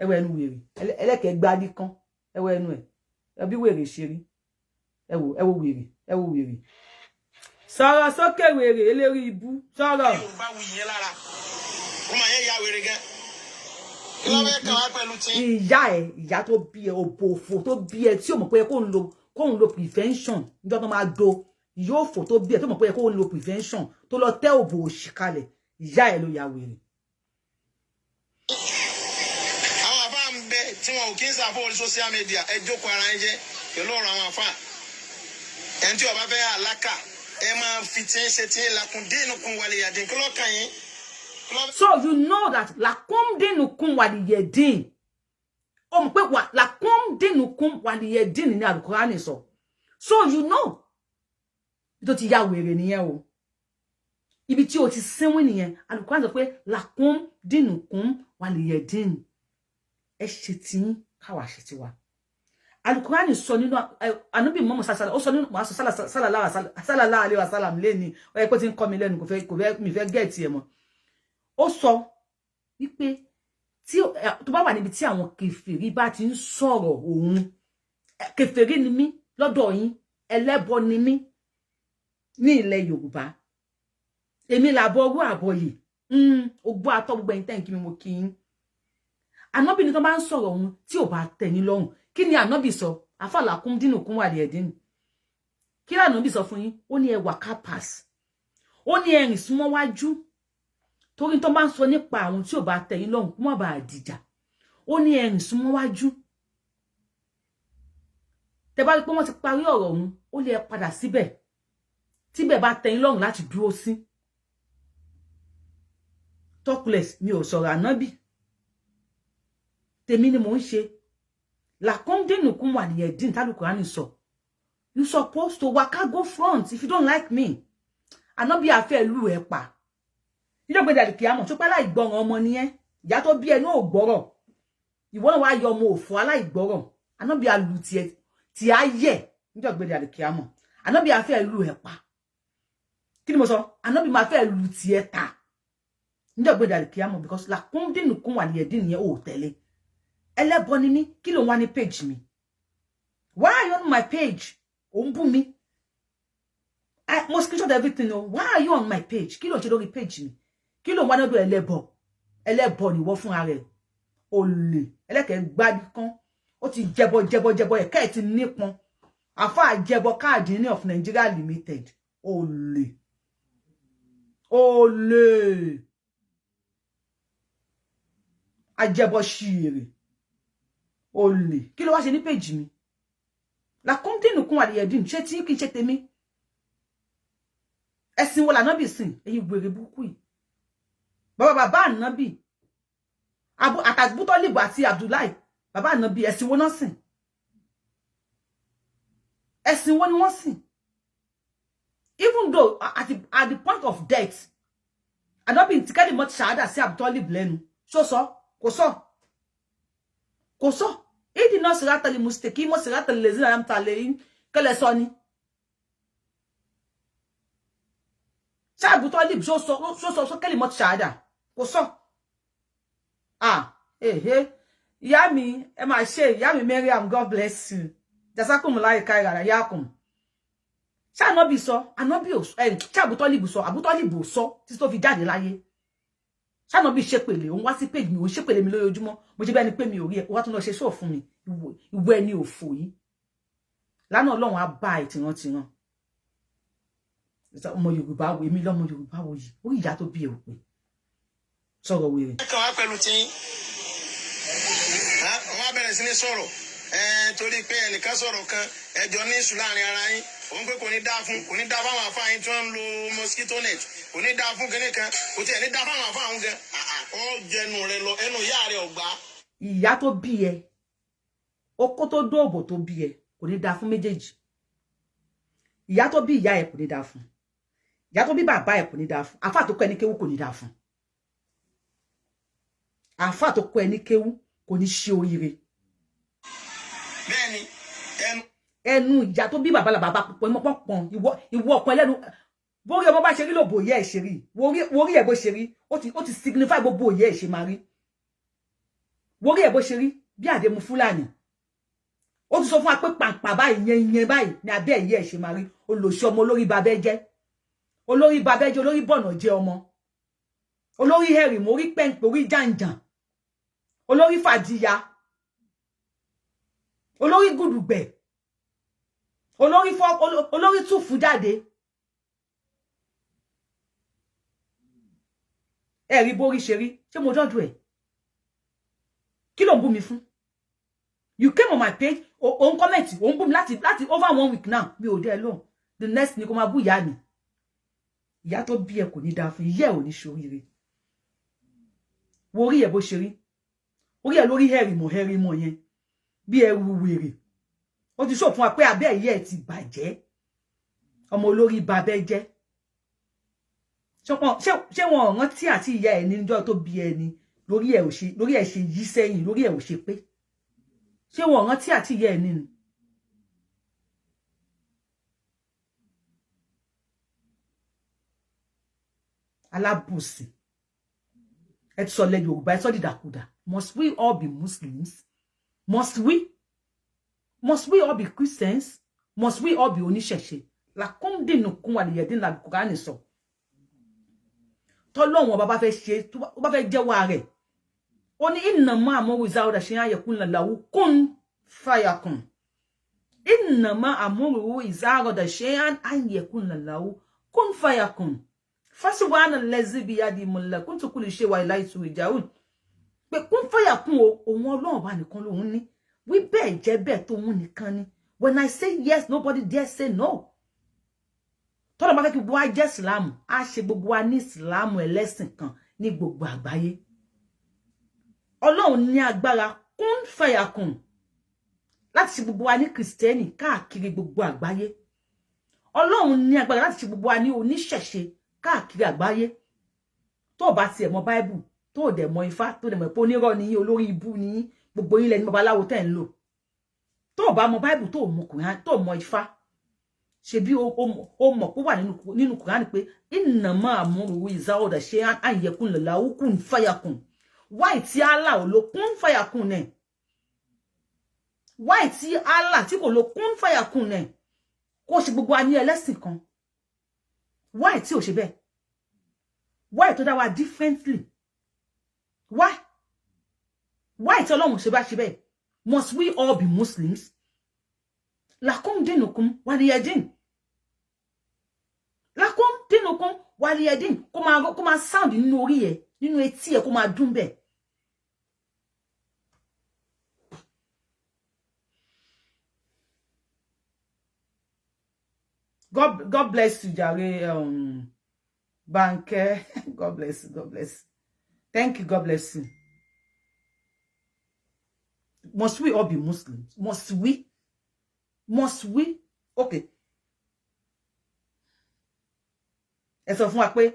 Ẹwẹnu wèrè. Ẹlẹ́kẹ̀ gbádí kan. Ẹwẹnu ẹ̀. Ẹbí wèrè ṣe rí. Ẹwọ wèrè. Sọ̀rọ̀ sókè wèrè eléri ibú. Sọ̀rọ̀. Yorùbáwùyí yẹn lára. Ó máa yẹn ya wèrè gan. Kí ló fẹ́ kàn wá pẹ̀lú tí? Ìyá tó bí ẹ òbòfò tó bí ẹ tí ó mọ̀ pé kó ń lo prevention níjọ́ tó máa do yóò fò tó bí ẹ tó mọ̀ pé kó ń lo prevention tó lọ tẹ́ òbò òṣì kalẹ̀ ìyá ẹ ló ya wèrè. Àwọn àbá ń bẹ tí wọn ò kí ń sàfọ́ orí social media ẹ jókòó ara ń jẹ́ pẹ̀lú ọ̀rọ̀ àwọn àfà. Ẹni tí ó bá fẹ́ àlákà ẹ máa fi tí ń ṣe tí ń lakùn dínú kun wàlẹ̀ yàdín kí lọ́kàn yín. So you know that lakum dinukum waliyedin. O mọ̀ pé lakum dinukum waliyedin ni Al-Qur'ani sọ. So you know. Tó ti ya wèrè nìyẹn o. Ibi tí o ti sinwin nìyẹn. Al-Qur'ani sọ pé lakum dinukum waliyedin. Ẹ ṣe tí ká wá ṣe tí wá. Al-Qur'ani sọ nínú Ànábì Muhammad sallallahu alaihi wasallam leni ó yẹ pé tin kọ́ mi lẹ́nu kò fẹ́ mi fẹ́ get ẹ mọ́. Ó sọ wípé tí tó bá wà níbi tí àwọn kèfèrí bá ti ń sọ̀rọ̀ òun kèfèrí ni mí lọ́dọ̀ yín ẹlẹ́bọ ni mí ní ilẹ̀ Yorùbá èmi la bo ru aboyi ogbo ato gbogbo en ten kí mi mo kí yín Ànábì ni tó bá ń sọ̀rọ̀ òun tí ò bá tẹ́ yín lọ́rùn kí ni Ànábì sọ afala kum dinukum waliyedin kí la Ànábì sọ fún yín ó ní ẹ wá ká pass ó ní ẹ rìn súnmọ́ wájú torí tó bá ń sọ nípa àwọn tí ò bá tẹ́ yín lọ́rùn kó má bàa dìjà ó ní ẹ rìn súnmọ́ wájú tẹ́ bá rí pé wọ́n ti parí ọ̀rọ̀ òun ó lè padà síbẹ̀ tí bẹ̀ bá tẹ́ yín lọ́rùn láti dúró sí talkless mi ò sọ̀rọ̀ Ànábì tèmi ni mò ń ṣe lakum dinukum waliyedin t'Al-Qur'ani sọ you supposed to waka go front if you don't like me Ànábì afẹ́ lu ẹ pa ìjọ gbé dàdí kíámọ̀ tó pé aláìgbọràn ọmọ nìyẹn ìyá tó bí ẹ náà ò gbọ́rọ̀ ìwọ náà wá yọ ọmọ òfò aláìgbọràn Ànábì alu tí a yẹ ìjọ gbé dàdí kíámọ̀ Ànábì afẹ́ lu ẹ pa kí ni mo sọ Ànábì máa fẹ́ lu tí ẹ ta ìjọ gbé dàdí kíámọ̀ because lakum dinukum waliyedin yẹn ò tẹ̀lé ẹlẹ́bọ ni mí kí ló wà ní page mi why are you on my page ó ń bú mi I must screenshot everything o why are you on my page kí ló ṣe lórí page mi kí ló wà lọ́dọ̀ ẹlẹ́bọ ni wọ́n fún ara ẹ̀ olè ẹlẹ́kẹ̀ẹ́ gbádùn kan ó ti jẹbọ ẹ̀ka ẹ̀ ti nípọn àfáà jẹbọ káàdì ní of Nigeria Limited olè ajẹbọ ṣìírè olè kí ló wá ṣe ní page mi lakum dinukum waliyedin ṣé tí kì í ṣe tèmi ẹ̀sìn wo l'Ànábì sìn ẹ̀yin wèrè burúkú yìí bàbá Ànábì àtàbútọ́lìbù àti Abdullahi bàbá Ànábì ẹ̀sìn wo náà sìn ẹ̀sìn wo ni wọ́n sìn even though at the point of death Ànábì ti kẹ́lì mọ́ ti ṣàhádà sí Abutọ́lìbù lẹ́nu ṣó sọ kò sọ ìdí náà siratal mustaqim siratal lezina an'amta alayhim kẹ́lẹ̀ sọ ni ṣé Abutọ́lìbù ṣó sọ kẹ́lì mọ́ ti ṣàhádà kò sọ ìyá mi ẹ máa ṣe ìyá mi Mariam God bless you jazakumullahu khairan yakum ṣé Ànábì sọ Ànábì ò ṣé Abutọ́lìbù sọ Abutọ́lìbù ò sọ tí tó fi jáde láyé ṣé Ànábì ṣépèlé òun wá sí page mi òun ṣépèlé mi lójoojúmọ́ mo ṣe bẹ́ẹ̀ ni pé mi ò rí ẹ wá tún lọ ṣe ṣó fún mi ìwọ ẹni òfò yìí lánàá Ọlọ́run á bá ẹ tìrantìran ọmọ Yorùbá wo èmi lọ́mọ Yorùbá wo yìí orí ìyá tó bí ẹ ò pé sọ̀rọ̀ wèrè. Ẹ kàn wá pẹ̀lú tí wọ́n bẹ̀rẹ̀ sí ní sọ̀rọ̀ torí pé ẹnìkan sọ̀rọ̀ kan ẹjọ́ ní ìṣù láàrin ara yín òun pé kò ní dá fáwọn àfáà yín tí wọ́n ń lo mosquito net kò ní dá fún kinní kan kò tiẹ̀ ní dá fáwọn àfáà òun gan ọ jẹnu rẹ lọ ẹnu ìyá rẹ ọgbà. ìyá tó bí ẹ okó tó dóòbò tó bí ẹ kò ní dá fún méjèèjì ìyá tó bí ìyá ẹ kò ní dá fún ìyá tó bí bàbá ẹ kò ní dá fún àfáà tó kọ́ ẹni kéwú kò ní dá fún àfáà tó kọ́ ẹni kéwú kò ní ṣe oríire. Bẹ́ẹ̀ni ẹnu ìyá tó bí bàbá la bàbá pọ̀pọ̀ ẹmọ pọ̀pọ̀ ìwọ ọ̀pọ̀ ẹlẹ́nu bórí ọmọ bá ṣe rí lò bòye ẹ̀ ṣe rí wórí ẹ̀ bó ṣe rí ó ti signify gbogbo òye ẹ̀ ṣe máa rí wórí ẹ̀ bó ṣe rí bí àdémù Fúlàní ó ti sọ fún wa pé pàǹpà báyìí yẹn báyìí ní abẹ́ ẹ̀yẹ ẹ̀ ṣe máa rí olòṣì ọmọ olórí babẹ́ jẹ́ olórí babẹ́jẹ́ olórí bọ̀nà jẹ́ ọmọ olórí hẹ̀rì mórí pẹ́ǹpẹ́ orí jàǹjàn olórí fàdíyà olórí gùdùgbẹ̀ olórí túfù jáde ẹ̀rí borí ṣe rí ṣé mo dọ́dọ̀ ẹ̀ kí ló ń bú mi fún you came on my page on comment on bú mi láti over 1 week now mi ò dé lóhùn the next ni kó máa bú ìyá mi ìyá tó bí ẹ kò ní dáa fún ìyá ẹ ò ní ṣoríire wo rí ẹ bó ṣe rí orí ẹ lórí hẹ́rì mọ̀ yẹn bí ẹrù wèrè ó ti sọ fún wa pé abẹ́ ìyá ẹ ti bàjẹ́ ọmọ olórí babẹ́ jẹ́ ṣé wọn rántí àti ìyá ẹ níjọ́ tó bí ẹ ni lórí ẹ ṣe yí sẹ́yìn lórí ẹ ò ṣe pé ṣé wọn rántí àti ìyá ẹ nínú alábùsì ẹ ti sọ lẹ Yorùbá ẹ sọ dìdàkudà must we all be Muslims must we all be Christians must we all be oníṣẹ̀ṣe làkúndínùkún àlìyẹ̀dín làkùránì sọ tọ́lọ́wọ̀n bá fẹ́ ṣe tó bá fẹ́ jẹ́wọ́ rẹ̀ ó ní inna ma amuru zawda shay'an yakun lahu kun fayakun inna ma amuru zawda shay'an an yakun lahu kun fayakun fasubhana allazi bi yadi mulku kulli shay wa ilayhi turja'un pé kun fayakun ohun Ọlọ́run bá nìkan lóhun ní wí bẹ́ẹ̀ jẹ́ bẹ́ẹ̀ tó hun nìkan ni when I say yes nobody dare say no tọ́lọ́ bá fẹ́ kí gbogbo wa jẹ́ ìsìlámù á ṣe gbogbo wa ní ìsìlámù ẹlẹ́sìn kan ní gbogbo àgbáyé Ọlọ́run ní agbára kún fàyàkùn láti ṣe gbogbo wa ní kìrìsìtẹ́nì káàkiri gbogbo àgbáyé Ọlọ́run ní agbára láti ṣe gbogbo wa ní oníṣẹ̀ṣe káàkiri àgbáyé tó bá tiẹ̀ mọ̀ Bible tó dẹ̀ mọ̀ Ifá tó dẹ̀ mọ̀ pé onírọ́ ni yín olórí ibú ni yín gbogbo yín lẹ́ni babaláwo tẹ́ ń lò tó bá mọ̀ Bible tó mọ̀ Kùránì tó mọ̀ Ifá ṣebí ó mọ̀ pé wà nínú Kùránì pé inna ma amuru zawda shay'an an yakun lahu kun fayakun why tí Allah ò lo kun fayakun ne why tí Allah tí kò lo kun fayakun ne kó ṣe gbogbo ani ẹlẹ́sìn kan why tí ò ṣe bẹ́ẹ̀ why tó dá wa differently why tí Ọlọ́run ṣe bá ṣe bẹ́ẹ̀ must we all be Muslims lakum dinukum waliyadin lakum dinukum waliyadin kó máa sound nínú orí ẹ nínú etí ẹ kó máa dún bẹ́ẹ̀ God bless you jare Banke God bless you thank you God bless you must we all be Muslims must we okay ẹ sọ fún wa pé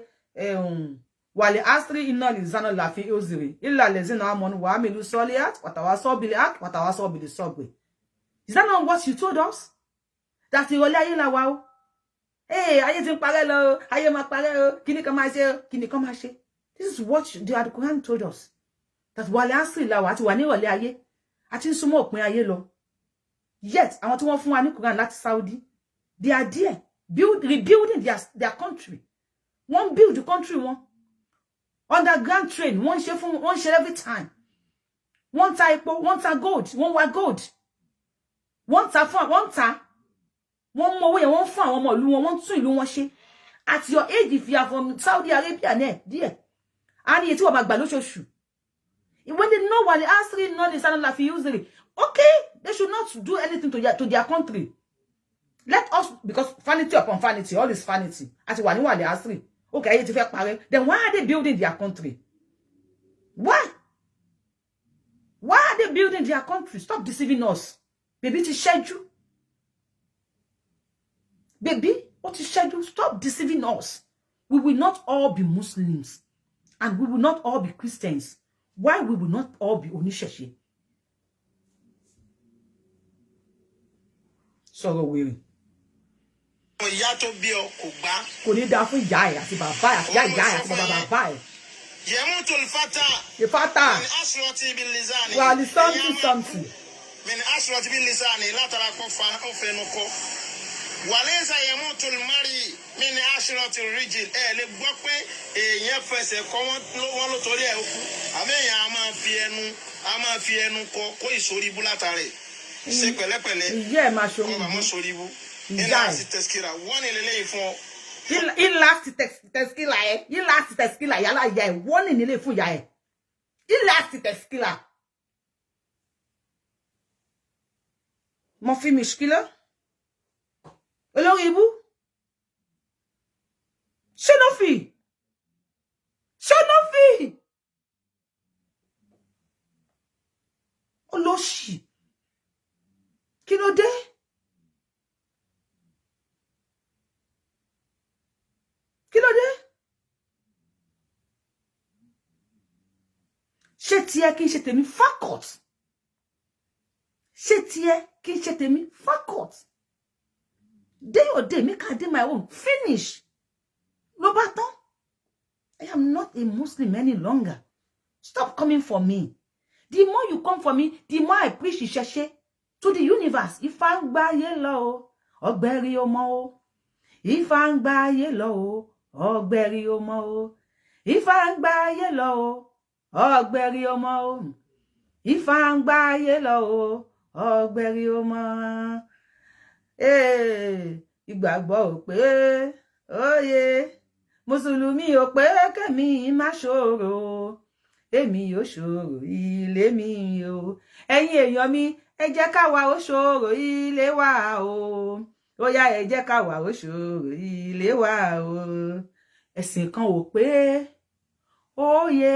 wàlẹ̀ asri iná lè zánà láàfin òzìrì ilà lè zínà àmọ́nù wà á mìlú sọ́líàt wàtàwà sọ́bìlì àt wàtàwà sọ́bìlì sọ́gbẹ̀. Is that not what you told us? That ìrọ̀lẹ́ ayé la wa o ayé ti ń parẹ́ lọ ayé máa parẹ́ o kíní kan máa ṣe kíní kan máa ṣe. This is what the Quran told us, that wàlẹ̀ asri la wa àti wà ní ìrọ̀lẹ́ ayé àti ń súnmọ́ òpin ayé lọ. Yet àwọn tí wọ́n fún wa ní Quran láti Saudi, they are there rebuilding their country. One build the country one underground train one share every time. One ta epo, one ta gold, one wa gold. One ta one more way, one fun àwọn ọmọ ìlú wọn, one tún ìlú wọn ṣe. At your age, if you are from Saudi Arabia, dear, and you two about Balosho. When they know what the asri non is not like usually, okay, they should not do anything to their country. Let us, because vanity upon vanity, all is vanity. At one the asri. Okay, then why are they building their country? Why? Why are they building their country? Stop deceiving us. Baby, to schedule. Baby, what is schedule? Stop deceiving us. We will not all be Muslims. And we will not all be Christians. Why we will not all be Onisheshi? Sọ̀rọ̀ wèrè. Ìyá tó bí ọ kò gbà. Kò ní dá fún ìyá ẹ̀ àti bàbá ẹ̀ àti ìyá ẹ̀ àti bàbá ẹ̀. Yemutu al-fata. Ìfátà. Min asrati bil lisani. Wà ní something. Min asrati bil lisani látara kó fa ó fẹnu kò. wàlẹ́sà yamutul mari min ashratil rijil ẹ̀ lè gbọ́ pé èèyàn fẹsẹ̀ kọ́ wọ́n ló torí ẹ̀ kú àmì èèyàn a máa fi ẹnu kọ kó ìsórí ibú látàrí ṣe pẹ̀lẹ́pẹ̀lẹ́ ìyá ẹ̀ máa ṣorí ibú ọba mọ́ sórí ibú ìyá ẹ̀ sì tẹ̀síkìrà wọ́n ní lélẹ́yìn fún ọ. ìlàsì tẹ̀síkìlà ẹ̀ ìlàsì tẹ̀síkìlà yálà ìyá ẹ̀ wọ́n ní nílé fún ìyá ẹ̀ ìlàsì tẹ̀síkìlà. Mo fi mishkila olórí ibú ṣónófì olóṣì kí ló dé ṣé tiẹ̀ kí n ṣe tèmi fakọt ṣé tiẹ̀ kí n ṣe tèmi fakọt day or day make I do my own finish ló bá tán. I am not a Muslim any longer. Stop coming for me. The more you come for me, the more I preach ìṣẹ̀ṣe to the universe. Ifá ń gbáyé lọ o, ọ̀gbẹ̀rì ọmọ o. Ifá ń gbáyé lọ o, ọ̀gbẹ̀rì ọmọ o. Ifá ń gbáyé lọ o, ọ̀gbẹ̀rì ọmọ o. Ifá ń gbáyé lọ o, ọ̀gbẹ̀rì ọmọ. Ìgbàgbọ́ ò pé óyè mùsùlùmí ò pé kẹ́mi má ṣòro èmi ò ṣòro ilé mi o. Ẹ̀yin èèyàn mi ẹ jẹ́ ká wá ó ṣòro ilé wa o. Ó yá ẹ jẹ́ ká wá ó ṣòro ilé wa o. Ẹ̀sìn kan ò pé óyè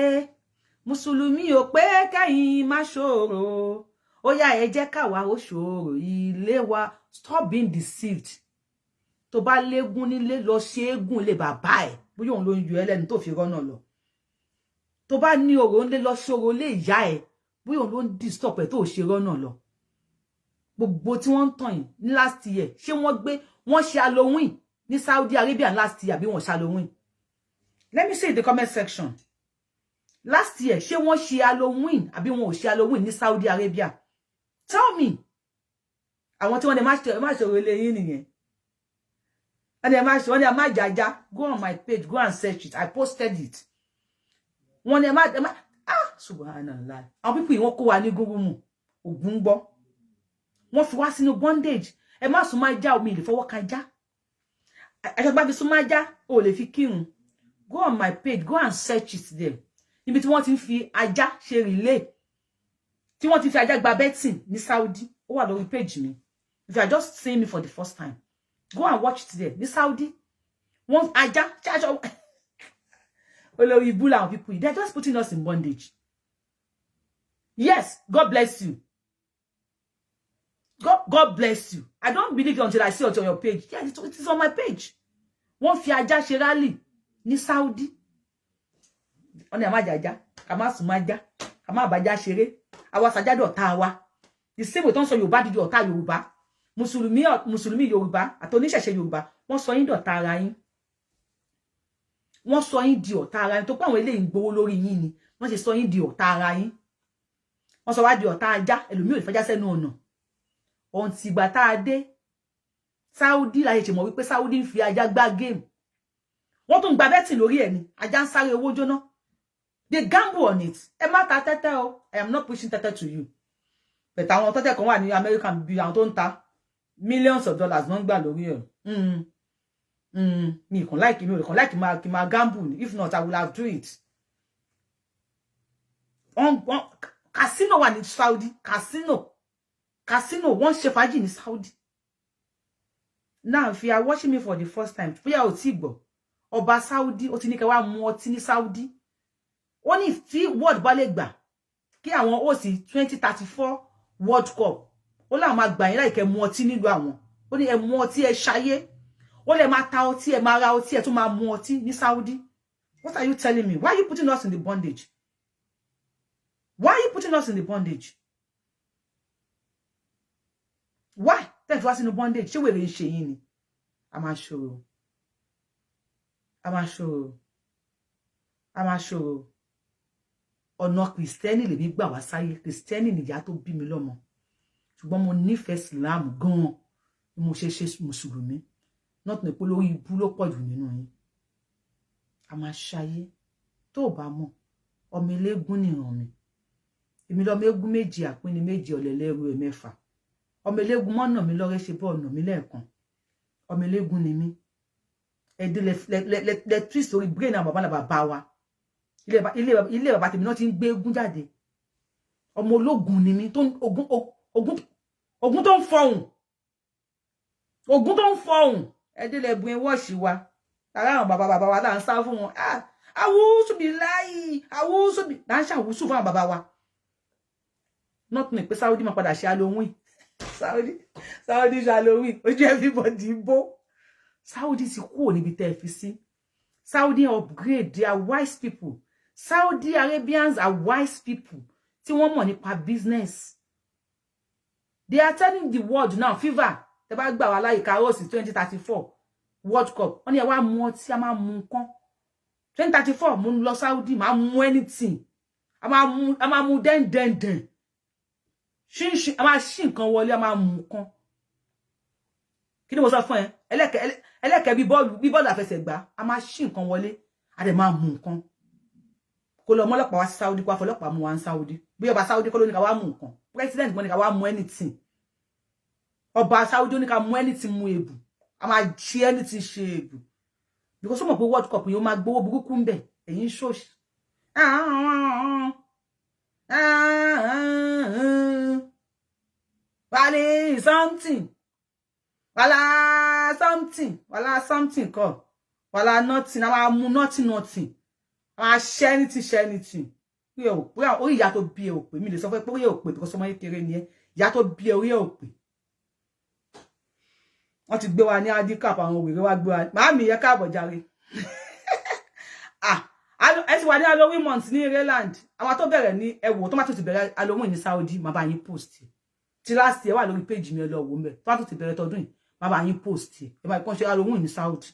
mùsùlùmí ò pé kẹ́yin má ṣòro. Ó yá ẹ jẹ́ ká wá ó ṣòro ilé wa. Stop being deceived. Tó bá légún nílé lọ ṣe égún ilé bàbá ẹ̀ bóyá òun ló ń yọ ẹlẹ́nu tó fi rọ́nà lọ. Tó bá ní orò ńlé lọ ṣòro lé ìyá ẹ̀ bóyá òun ló ń disturb ẹ̀ tó ṣe rọ́nà lọ. Gbogbo tí wọ́n ń tàn yìí ní last year ṣé wọ́n ṣe Halloween ní Saudi Arabia last year àbí wọ́n ṣe Halloween? Let me say in the comment section. Last year ṣé wọ́n ṣe Halloween àbí wọ́n ò ṣe Halloween ní Saudi Arabia? Tell me. Àwọn tí wọ́n dẹ̀ má ṣòro lé yín nìyẹn. And then my jaja, go on my page, go and search it. I posted it. When subhanallah. Àwọn people wọ́n kó wa ní gungun ogun gbọ́. Wọ́n fi wá sínú bondage. Ẹ má sún má já omi lè fọwọ́ kan já. Ẹ bá fi sún má já o lè fi kírun. Go on my page, go and search it there. Níbi tí wọ́n ti fi ajá ṣe relay. Tí wọ́n ti fi ajá gba betting ní Saudi. Ó wà lórí page mi. If you are just seeing me for the first time, go and watch it there. The Saudi. One aja. People. They're just putting us in bondage. Yes, God bless you. God bless you. I don't believe it until I see it on your page. Yeah, it is on my page. One fi aja ṣe rally ní Saudi. Oni amajaja, kama sumaja, kama abaja ṣeré. Àwa sajado ọ̀tá wa. The same way ton so Yorùbá di ọ̀tá Yorùbá. Mùsùlùmí Yorùbá àtòníṣẹ̀ṣe Yorùbá wọ́n sọ yín dọ̀tá ara yín. Wọ́n sọ yín di ọ̀tá ara yín tó pé àwọn eléyìí ń gbowó lórí yín ni. Wọ́n ṣe sọ yín di ọ̀tá ara yín. Wọ́n sọ wá di ọ̀tá ajá, ẹlòmíì ò lè fajá sẹ́nu ọ̀nà. Ohun tí ìgbà tá a dé Saudi la ṣe mọ̀ wípé Saudi ń fi ajá gbá game. Wọ́n tún gba betting lórí ẹ̀ ni. Ajá ń sáré owó jóná. They gamble on it. Ẹ má ta tẹ́tẹ́ o. I am not pushing tẹ́tẹ́ to you. But àwọn tẹ́tẹ́ kan wà ní American bí àwọn tó ń ta millions of dollars wọ́n gbà lórí ẹ̀. Mi kàn like mi ò kàn like kí máa gamble. If not, I will have do it. Casino wà ní Saudi. Casino wọ́n ṣe fàájì ní Saudi. Now, if you are watching me for the first time, bóyá o ti gbọ́, ọba Saudi, ó ti ní kẹ́ wá mu ọtí ní Saudi. Ó ní tí world bá lè gbà kí àwọn ó sì 2034 World Cup. Ó lá máa gbà yín láì kẹ́ mu ọtí nílùú àwọn. Ó ní ẹ mu ọtí ẹ ṣayé. Ó lè máa ta ọtí ẹ máa ra ọtí ẹ tún máa mu ọtí ní Saudi. What are you telling me? Why are you putting us in the bondage? Why are you putting us in the bondage? Why? Thank you for in the bondage. Ṣé wèrè ń ṣe yín ni? I'm not sure. Ọ̀nà Kristẹni lè mi gbà wá sáyé. Kristẹni nìyá tó bí mi lọ́mọ. Ṣùgbọ́n mo nífẹ̀ẹ́ Islam gan. mo ṣe mùsùlùmí not ní pé lórí ibú ló pọ̀jù nínú yín a máa ṣayé tó bá mọ̀ ọmọ eléégún nìran mi èmi lọ́mọ eégún méjì àpín ní méjì ọ̀lẹ́lẹ́rú ẹ̀ mẹ́fà ọmọ eléégún mọ́nà mi lọ́rẹ́ ṣe bọ́ ọ̀nà mi lẹ́ẹ̀kan ọmọ eléégún ni mí ẹ̀dẹ́ lẹ twist orí brain àwọn bàbá wa ilé bàbá tèmi náà ti ń gbé eégún jáde ọmọ ológun ni mí tó ogun tó ń fọhùn ogun tó ń fọhùn ẹ̀dẹ́ lẹ brain wash wa lára àwọn bàbá wa là ń sá fún wọn àwùsù bí láì àwùsù bí là ń ṣàwùsù fún àwọn bàbá wa not ní pé Saudi máa padà ṣe Halloween Saudi ṣe Halloween ojú everybody bó Saudi ti kúrò níbi tẹ́ fi sí Saudi upgrade, they are wise people. Saudi Arabians are wise people. Tí wọ́n mọ̀ nípa business. They are telling the world now, fever. Tẹ́ bá gbà wá láyé Karosi 2034 World Cup. Wọ́n ní ẹ wá mú ọtí, a máa mú nǹkan. 2034 mo ń lọ Saudi, máa mú anything. A máa mú den. Shin a máa ṣí nǹkan wọlé, a máa mú nǹkan. Kí ni mo sọ fún ẹ? Ẹlẹ́kẹ̀ bí bọ́ọ̀lù àfẹsẹ̀gbá, a máa ṣí nǹkan wọlé, a dẹ̀ máa mú nǹkan. Kó lọ mọ́lọ́pàá wá sí Saudi, kó afọlọ́pàá mú wá ní Saudi. Bí ọba Saudi kó ló ní ká wá mú nǹkan. President mo ní ká wá mú anything. Ọba Saudi ó ní ká mú anything mú ebù. A máa ṣe anything ṣe ebù. Because ó mọ̀ pé World Cup yìí ó máa gbówó burúkú ń bẹ̀. Ẹ̀yin ṣòṣì. Wale something. Wala something ko. Wala nothing. A mú nothing. A share anything. We are orí ìyá tó bí ẹ ò pé. Mi lè sọ fẹ́ pé orí ẹ ò pé because ọmọ kékeré ni ẹ. Ìyá tó bí ẹ orí ẹ ò pé. Wọ́n ti gbé wa ní handicap àwọn wèrè wá gbé wa. Màámi yẹ káàbọ̀ jàre. Ẹ ti wà ní Halloween month ní Ireland. Àwọn tó bẹ̀rẹ̀ ní ẹwò tó má tó ti bẹ̀rẹ̀ Halloween ní Saudi, má bá yín post. Ti last year wà lórí page mi ẹ lọ wò ńbẹ̀. Tó má tó ti bẹ̀rẹ̀ tọdún yìí, má bá yín post. Ẹ bá ikon ṣe Halloween ní Saudi.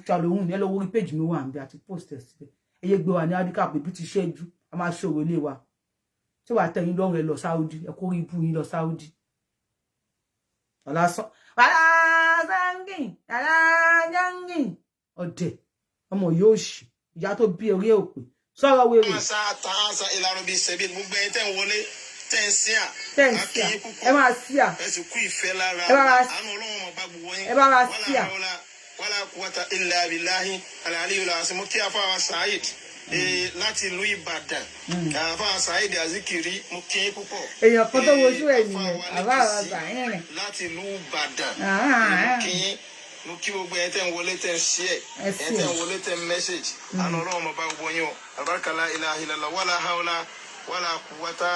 Halloween ẹ lọ wo orí page mi wà ńbẹ̀ àti post ẹ síbẹ̀. Eye gbé wa ní handicap bí ti ṣẹ́jú, a máa ṣòro ilé wa. Tí wà tẹ̀yìn lọ́rùn ẹ lọ Saudi, ẹ kó rí ibú yín lọ Saudi. Wala jangin. Ọdẹ. Ọmọ yóò ṣì. Ìyá tó bí orí ẹ ò pé. Sọ̀rọ̀ wèrè. Asa ìlànà bí ṣebí gbogbo ẹ̀yin tẹ́ ń wọlé tẹ́ ń síà. Ẹ máa síà. Ẹ sì kú ìfẹ́ lára. Àánú Ọlọ́run mọ̀ bá gbogbo yín. Ẹ bá máa síà. Wala quwwata illa billahi al-aliyyil azim. Mo kí afa Said láti ìlú Ìbàdàn. Afa Said Azikiri mo kí yín púpọ̀. Èèyàn kan tó wojú ẹ̀ nìyẹn. Àbá àgbà yẹn. Láti ìlú Ìbàdàn. Mo kí yín. Mo kí gbogbo ẹ̀ tẹ́ ń wọlé tẹ́ ń share. Ẹ̀ tẹ́ ń wọlé tẹ́ ń message. Àánú Ọlọ́run mọ̀ bá gbogbo yín o. Albarka la ilaha illallah wala hawla wala quwwata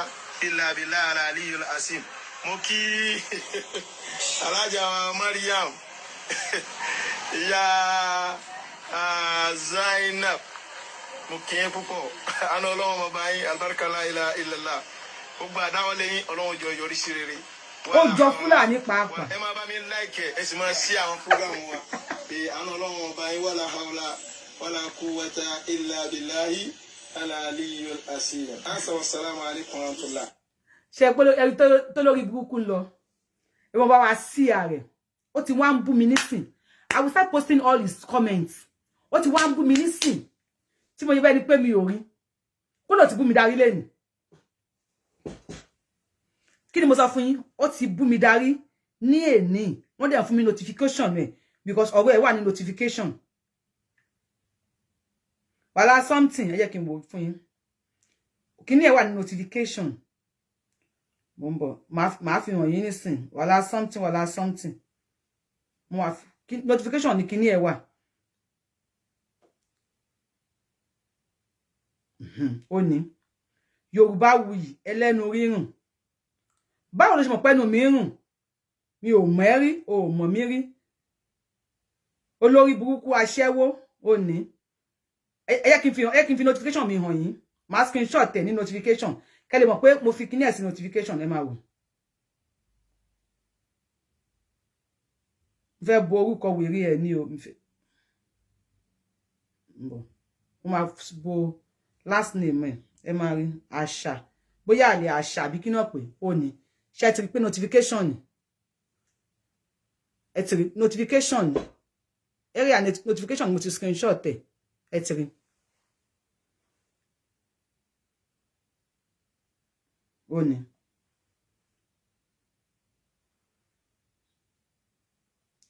illa billahi al-aliyyil azim. Mo kí Alájà Mariam. Ìyá Zainab. Mo kí yín púpọ̀. Àánú Ọlọ́run mọ̀ bá yín. Albarka la ilaha illallah. Gbogbo àdáwọlé yín Ọlọ́run jọ yọrí sí rere. Ó jọ Fúlàní pàápàá. Ẹ máa bá mi like ẹ sì máa share àwọn program wa. Àánú Ọlọ́run ọba yín wala hawla wala quwwata illa billahi al-aliyyil azim. Assalamu alaikum wa rahmatullah. Ṣé pé ẹni tó lórí burúkú lọ. Ẹ wọ́n bá wa sí ààrẹ. Ó ti wá ń bú mi nísìn. I will start posting all his comments. Ó ti wá ń bú mi nísìn. Tí mo yẹ bẹ́ẹ̀ ni pé mi ò rí. Kó lọ ti bú mi darí lẹ́nu. Kí ni mo sọ fún yín? Ó ti bú mi darí ní èní. Wọ́n dẹ̀ fún mi notification rẹ̀ because ọ̀rọ̀ ẹ̀ wà ní notification. Wala something ẹ jẹ́ kí n wò fún yín. Kíni ẹ̀ wà ní notification. Mo ń bọ̀. Màá fi hàn yín nísìn. Wala something. Mo wá notification ní kíni ẹ̀ wà. Ó ní Yorùbáwùyí ẹlẹ́nu rírùn. Báwo ló ṣe mọ̀ pé ẹnu mi rùn? Mi ò mọ̀ rí, o mọ̀ mi rí. Olórí burúkú aṣẹ́wó ó ní. Ẹ jẹ́ kí n fi notification mi hàn yín. Màá screenshot ẹ̀ ní notification. Kẹ́ lè mọ̀ pé mo fi kíní ẹ̀ sí notification ẹ máa wò. Fẹ́ bo orúkọ wèrè ẹ̀ ní o. Mo máa bo last name ẹ̀. Ẹ máa rí àṣà. Bóyá àlè àṣà bí kí náà pé ó ní. Ṣé ti rí pé notification ni? ẹ ti rí notification area notification mo ti screenshot ẹ ti rí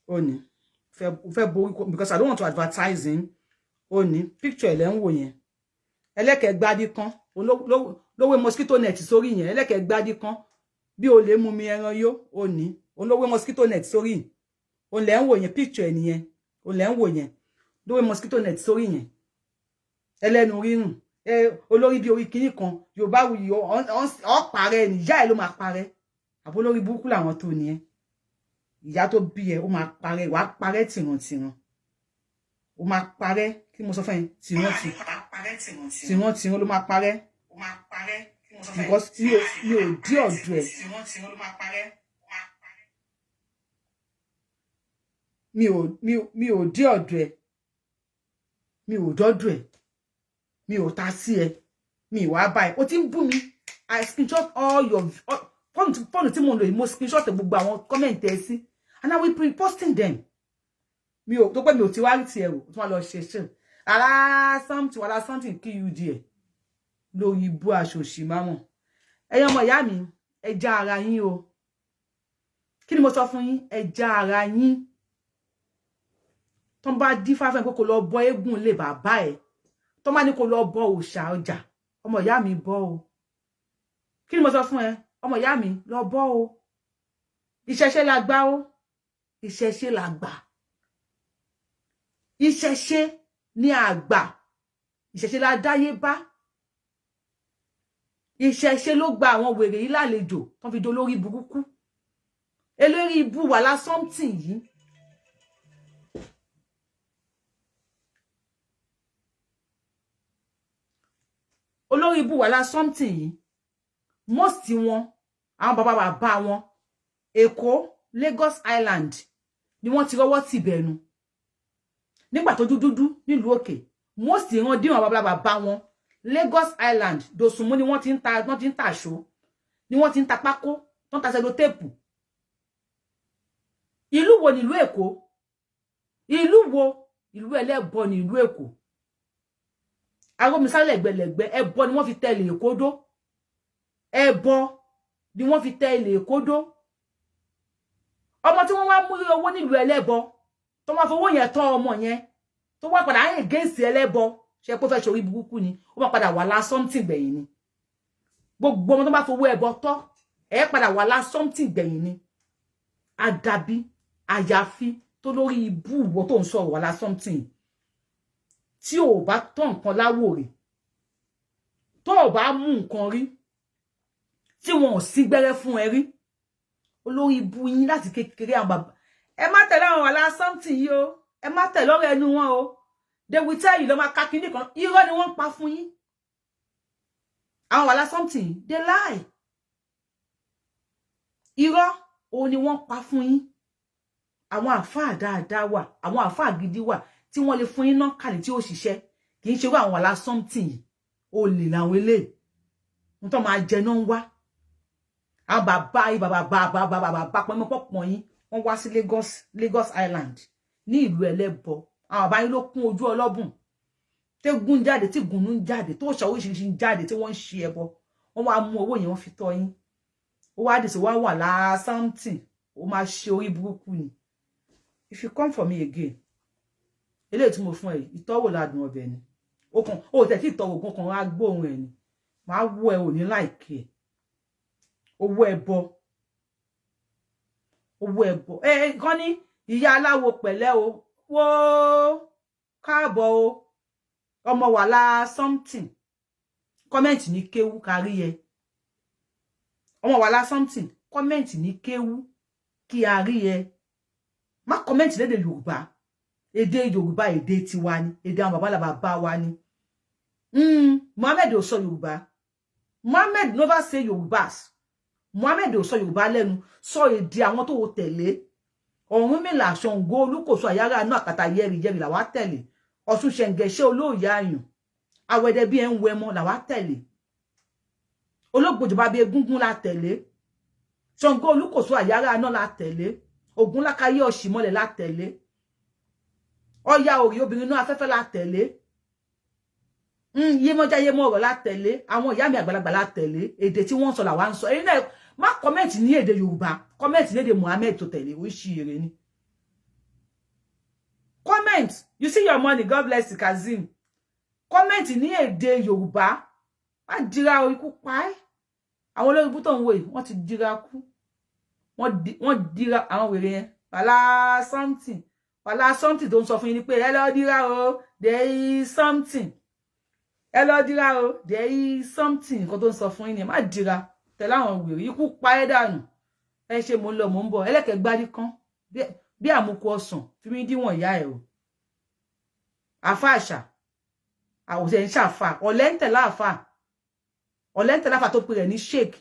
ó ní fẹ́ borí because I don't want to advertise him ó ní picture ẹ̀ lẹ́ ń wò yẹn ẹlẹ́kẹ̀ gbádí kan lówó mosquito net sórí yẹn ẹlẹ́kẹ̀ gbádí kan bí o lè mú mi ẹran yó ó ní lówó mosquito net sórí ó lẹ́ ń wò yẹn picture ẹ̀ nìyẹn ó lẹ́ ń wò yẹn lówó mosquito net sórí yẹn ẹlẹ́nu rírùn olórí bí orí kinní kan Yorùbáwùyí ó parẹ́ ni ìyá ẹ̀ ló máa parẹ́ àbó lórí burúkú làwọn tó nìyẹn ìyá tó bí ẹ ó máa parẹ́ wàá parẹ́ tìrantìran ó máa parẹ́ kí mo sọ fún yín tìrantìran ló máa parẹ́ because mi ò dí ọ̀dọ̀ ẹ̀ mi ò dí ọ̀dọ̀ ẹ̀ mi ò dọ́dọ̀ ẹ̀ mi ò ta sí ẹ mi wá báyìí ó ti ń bú mi I screenshot all your fọ́nù tí mo lò mo screenshot gbogbo àwọn comment ẹ sí and I will be posting them mi ò tó pé mi ò ti wá rí tiẹ̀ rò tó wá lọ ṣe ara something kí you díẹ̀ lórí ibú aṣòṣì mámọ̀ ẹ̀yin ọmọ ìyá mi ẹ já ara yín o kí ni mo sọ fún yín ẹ já ara yín tó bá dífá fún ẹ pé kó lọ bọ eégún lé bàbá ẹ tó má ní kó lọ bọ òòṣà ọjà ọmọ ìyá mi bọ o kí ni mo sọ fún ẹ ọmọ ìyá mi lọ bọ o ìṣẹ̀ṣe la gbà o ìṣẹ̀ṣe la gbà ìṣẹ̀ṣe ni àgbà ìṣẹ̀ṣe la dáyé bá ìṣẹ̀ṣe ló gba àwọn wèrè yìí lálejò tó fi dolórí burúkú eléri ibu wà lá something yìí olórí ibu wà lá something yìí most wọn àwọn bàbá wọn Èkó Lagos Island ni wọ́n ti rọ́wọ́ ti bẹ̀nu nígbà tó dúdú nílùú òkè most wọn díwọn bàbá wọn Lagos Island Dòsùnmú ni wọ́n ti ń ta aṣọ ni wọ́n ti ń ta pákó tó ń ta sellotape ìlú wo nílùú Èkó ìlú wo ìlú ẹlẹ́bọ ní ìlú Èkó aromisale lẹ́gbẹ̀lẹ́gbẹ̀ ẹbọ ni wọ́n fi tẹ̀lé Èkódó ẹbọ ni wọ́n fi tẹ̀lé Èkódó ọmọ tí wọ́n wá mú owó nílùú ẹlẹ́bọ tó wá fowó yẹn tọ́ ọmọ yẹn tó wá padà yẹn against ẹlẹ́bọ ṣe pé fẹ́ ṣorí burúkú ni ó máa padà wà lá something gbẹ̀yìn ni gbogbo ọmọ tó bá fowó ẹbọ tọ́ ẹ padà wà lá something gbẹ̀yìn ni àdàbí àyàfi tó lórí ibú ìwọ tó ń sọ̀rọ̀ wà lá something tí ò bá tọ́ nǹkan láwòrè tó ò bá mú nǹkan rí tí wọn ò sí gbẹ́rẹ́ fún ẹ rí olórí ibú yín láti kékeré àwọn bàbá ẹ má tẹ̀lé àwọn wà lá something yìí o ẹ má tẹ̀lé ọ̀rọ̀ ẹnu wọn o they will tell you ló máa ká kíní kan irọ́ ni wọ́n ń pa fún yín àwọn wà lá something they lie irọ́ òun ni wọ́n pa fún yín àwọn àfáà dáadáa wà àwọn àfáà gidi wà tí wọ́n lè fún yín náà kàlẹ̀ tí ó ṣiṣẹ́ kì í ṣe wá àwọn wà lá something olè làwọn eléyìí wọ́n tó máa jẹ náà ń wá àwọn bàbá pọnmọpọpọ yín wọ́n wá sí Lagos Island ní ìlú ẹlẹ́bọ àwọn bàbá yín ló kún ojú ọlọ́bùn tégún jáde tí gùnú ń jáde tó ṣàwó ìṣiríṣi ń jáde tí wọ́n ń ṣe ẹbọ wọ́n wá mú owó yẹn wọ́n fi tọ́ yín ó wá dìsí wá wà lá something ó máa ṣe orí burúkú ni if you come for me again eléyìí tí mo fún ẹ ìtọ́wò ládùn ọbẹ̀ ni ó tẹ̀ tí ìtọ́wò gan kan á gbóhùn ẹ̀ ni máa wọ ẹ ò ní láìkí ẹ owó ẹbọ kan ní ìyá aláwo pẹ̀lẹ́ o wó káàbọ̀ o ọmọ wà lá something comment ní kéwú kárí ẹ ọmọ wà lá something comment ní kéwú kí a rí ẹ má comment lédè Yorùbá èdè Yorùbá èdè tiwa ni èdè àwọn bàbá wa ni Mohammed ò sọ Yorùbá Mohammed never say Yorùbás Mohammed ò sọ Yorùbá lẹ́nu sọ èdè àwọn tó tẹ̀lé Ọ̀rúnmìlà Ṣàngó Olúkòso Àyárá náà àkàtà yẹ́rì làwa tẹ̀lé Ọ̀ṣun Ṣẹ̀ǹgẹ̀ṣẹ́ olóòyà àyàn Awẹ́dẹ bí ẹ ń wẹmọ làwa tẹ̀lé Ológbòjọba bí egúngún la tẹ̀lé Ṣàngó Olúkòso Àyárá náà la tẹ̀lé Ògún lákàyè ọ̀ṣìmọ́lẹ̀ la tẹ̀lé. Ọya orí obìnrin náà afẹ́fẹ́ la tẹ̀lé. Yémọ́já yémọ́ ọ̀rọ̀ la tẹ̀lé. Àwọn ìyá mi àgbàlagbà la tẹ̀lé. Èdè tí wọ́n sọ là wá ń sọ. Ẹ̀yin náà má comment ní èdè Yorùbá. Comment ní èdè Mohammed tó tẹ̀lé. Ó ṣì èrè ni. Comment. You see your money. God bless you, Kazim. Comment ní èdè Yorùbá. Má dira ikú pa ẹ́. Àwọn olórí bú tó ń wò yìí, wọ́n ti dira kú. Wọ́n dira àwọn wèrè yẹn. Wàlá something. Wàlá something tó ń sọ fún yín ni pé ẹ lọ dira o. There is something. Ẹ lọ dira o. There is something. Nǹkan tó ń sọ fún yín ni má dira. Tẹ̀lé àwọn wèrè ikú pa ẹ́ dànù. Ẹ ṣe mo ń lọ mo ń bọ̀. Ẹlẹ́kẹ̀ gbádí kan. Bí àmukù ọsàn fi mí díwọ̀n ìyá ẹ̀ o. Àfà àṣà. Àwòṣe ń ṣàfà. Ọ̀lẹ́ńtẹ̀ láàfà. Ọ̀lẹ́ńtẹ̀ láàfà tó pè rẹ̀ ní sheik.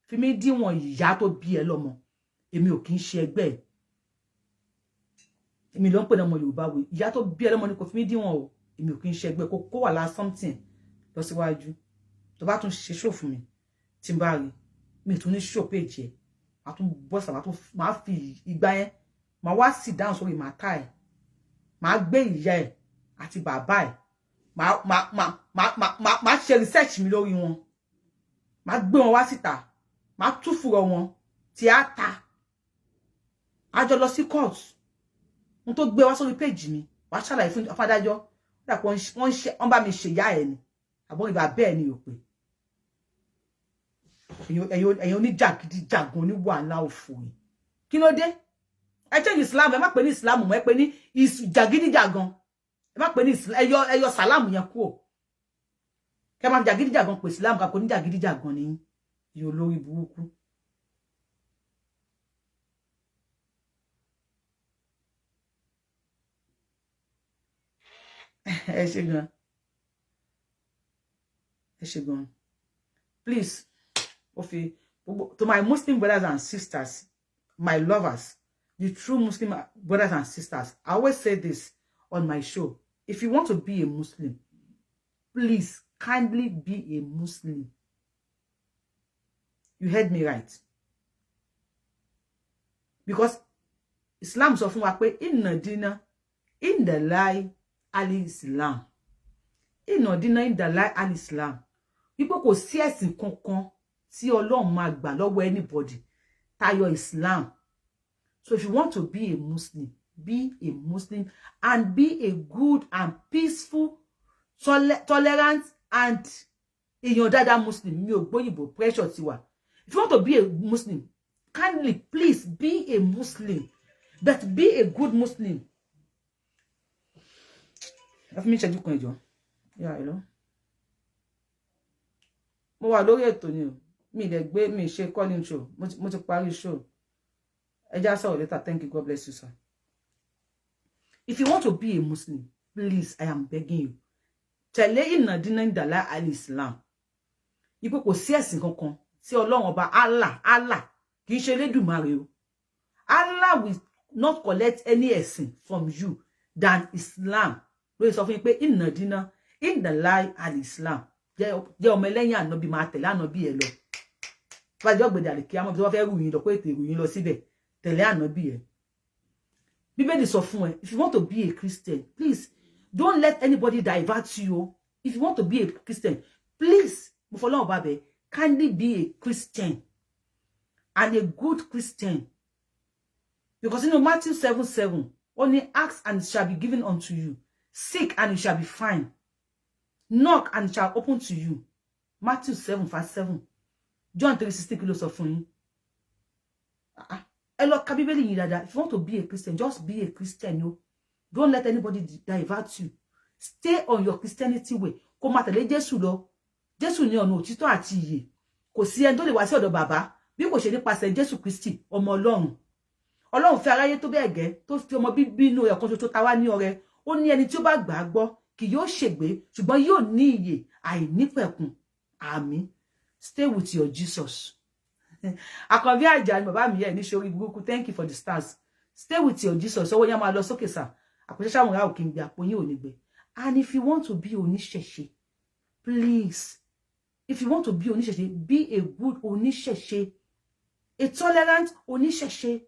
Fi mí díwọ̀n ìyá tó bí ẹ lọ́mọ. Èmi ò kì í ṣe ẹgbẹ́ ẹ̀. Èmi ló ń pè ní ọmọ Yorùbá wò. Ìyá tó bí ẹ lọ́mọ ni kò fi mí díwọ̀n o. Èmi ò kì í ṣe ẹgbẹ́ kó wà lá something lọ síwájú. Tó bá tún ṣe show fún mi tí n bá rí. Mi tún ní show page ẹ̀. Màá tún bọ́ sà máa fi ìgbà yẹn. Màá wá sit down sórí màtá ẹ̀. Màá gbé ìyá ẹ̀ àti bàbá ẹ̀. Màá ṣe research mi lórí wọn. Màá gbé wọn wá síta. Màá túfùrọ̀ wọn. Tíátà. A jọ lọ sí court. Mo tó gbé wá sórí page mi. Wàá ṣàlàyé fún adájọ́. Dàpọ̀ wọ́n bá mi ṣe ìyá ẹ̀ ni. Àbọ̀ ìbá bẹ́ẹ̀ ni ò pé. Ẹ̀yin oníjàgídíjàgan oníwàhálà òfò yìí. Kí ló dé? Ẹ change Islam. Ẹ má pè ní Islam mọ́. Ẹ pè ní jàgídíjàgan. Ẹ má pè ní ẹyọ sàlámù yẹn kúrò. Kẹ́ máa jàgídíjàgan pè Islam ká kò ní jàgídíjàgan ni yóò lórí burúkú. Ẹ ṣé gan. Ẹ ṣé gan. Please, to my Muslim brothers and sisters, my lovers, the true Muslim brothers and sisters, I always say this on my show. If you want to be a Muslim, please kindly be a Muslim. You heard me right. Because Islam sọ fún wa pé inna dina indallahi al-Islam. Inna dina indallahi al-Islam. Ipo kò sí ẹ̀sìn kankan tí Ọlọ́run máa gbà lọ́wọ́ anybody tayọ Islam. So if you want to be a Muslim and be a good and peaceful, tolerant and èèyàn dáadáa Muslim. Mi ò gbóyìnbó pressure ti wà. If you want to be a Muslim, kindly, please be a Muslim. But be a good Muslim. Let me check you. Yeah, hello. Mo wà lórí ètò ni o. Mi lè gbé mi ṣe calling show. Mo ti parí show. Ẹ já sọ̀rọ̀ later. Thank you. God bless you, sir. If you want to be a Muslim, please, I am begging you. Tẹ̀lé inna dina indallahi al-Islam. Ipo kò sí ẹ̀sìn kankan tí Ọlọ́run ọba Allah kì í ṣe Elédùmarè o. Allah will not collect any ẹ̀sìn from you than Islam. Ló sọ fún yín pé inna dina indallahi al-Islam. Jẹ́ ọmọ ẹlẹ́yìn Ànábì máa tẹ̀lé Ànábì ẹ lọ. Bá jẹ́ ọ̀gbẹ̀dẹ̀ àlìkíyámọ̀ bí wọ́n fẹ́ rù yín lọ pé ètò ìrù yín lọ síbẹ̀. Tẹ̀lé Ànábì ẹ. Bíbélì sọ fún ẹ, if you want to be a Christian, please don't let anybody divert you. If you want to be a Christian, please, mo fọlọ́run bá bẹ̀, kindly be a Christian and a good Christian. Because you know Matthew 7:7, only ask and it shall be given unto you. Seek and it shall be found. Knock and it shall open to you. Matthew 7:7. John 3:16 kilo sọ fún yín. Ẹ lọ ka Bíbélì yín dáadáa. If you want to be a Christian, just be a Christian, yo. Don't let anybody divert you. Stay on your Christianity way. Kó má tẹ̀lé Jésù lọ. Jésù ní ọ̀nà òtítọ́ àti ìyè. Kò sí ẹni tó lè wá sí ọ̀dọ̀ bàbá bí kò ṣe nípasẹ̀ Jésù Kristi, ọmọ Ọlọ́run. Ọlọ́run fẹ́ aráyé tó bẹ́ẹ̀ gẹ́, tó fi ọmọ bíbí inú rẹ̀ kan ṣoṣo ta wá ní ọrẹ. Ó ní ẹni tí ó bá gbà á gbọ́ kì yóò ṣègbé, ṣùgbọ́n yóò ní ìyè àìnípẹ̀kun. Àmín. Stay with your Jesus. Àkànbí àjà ni bàbá mi yẹ ní ṣorí burúkú. Thank you for the stars. Stay with your Jesus. Ọwọ́ yẹn máa lọ sókè sà. Àpòṣẹ́ṣẹ́ àwọn ará òkè ń gbé àpò yín ò ní gbé. And if you want to be oníṣẹ̀ṣe, please, if you want to be oníṣẹ̀ṣe, be a good oníṣẹ̀ṣe, a tolerant oníṣẹ̀ṣe.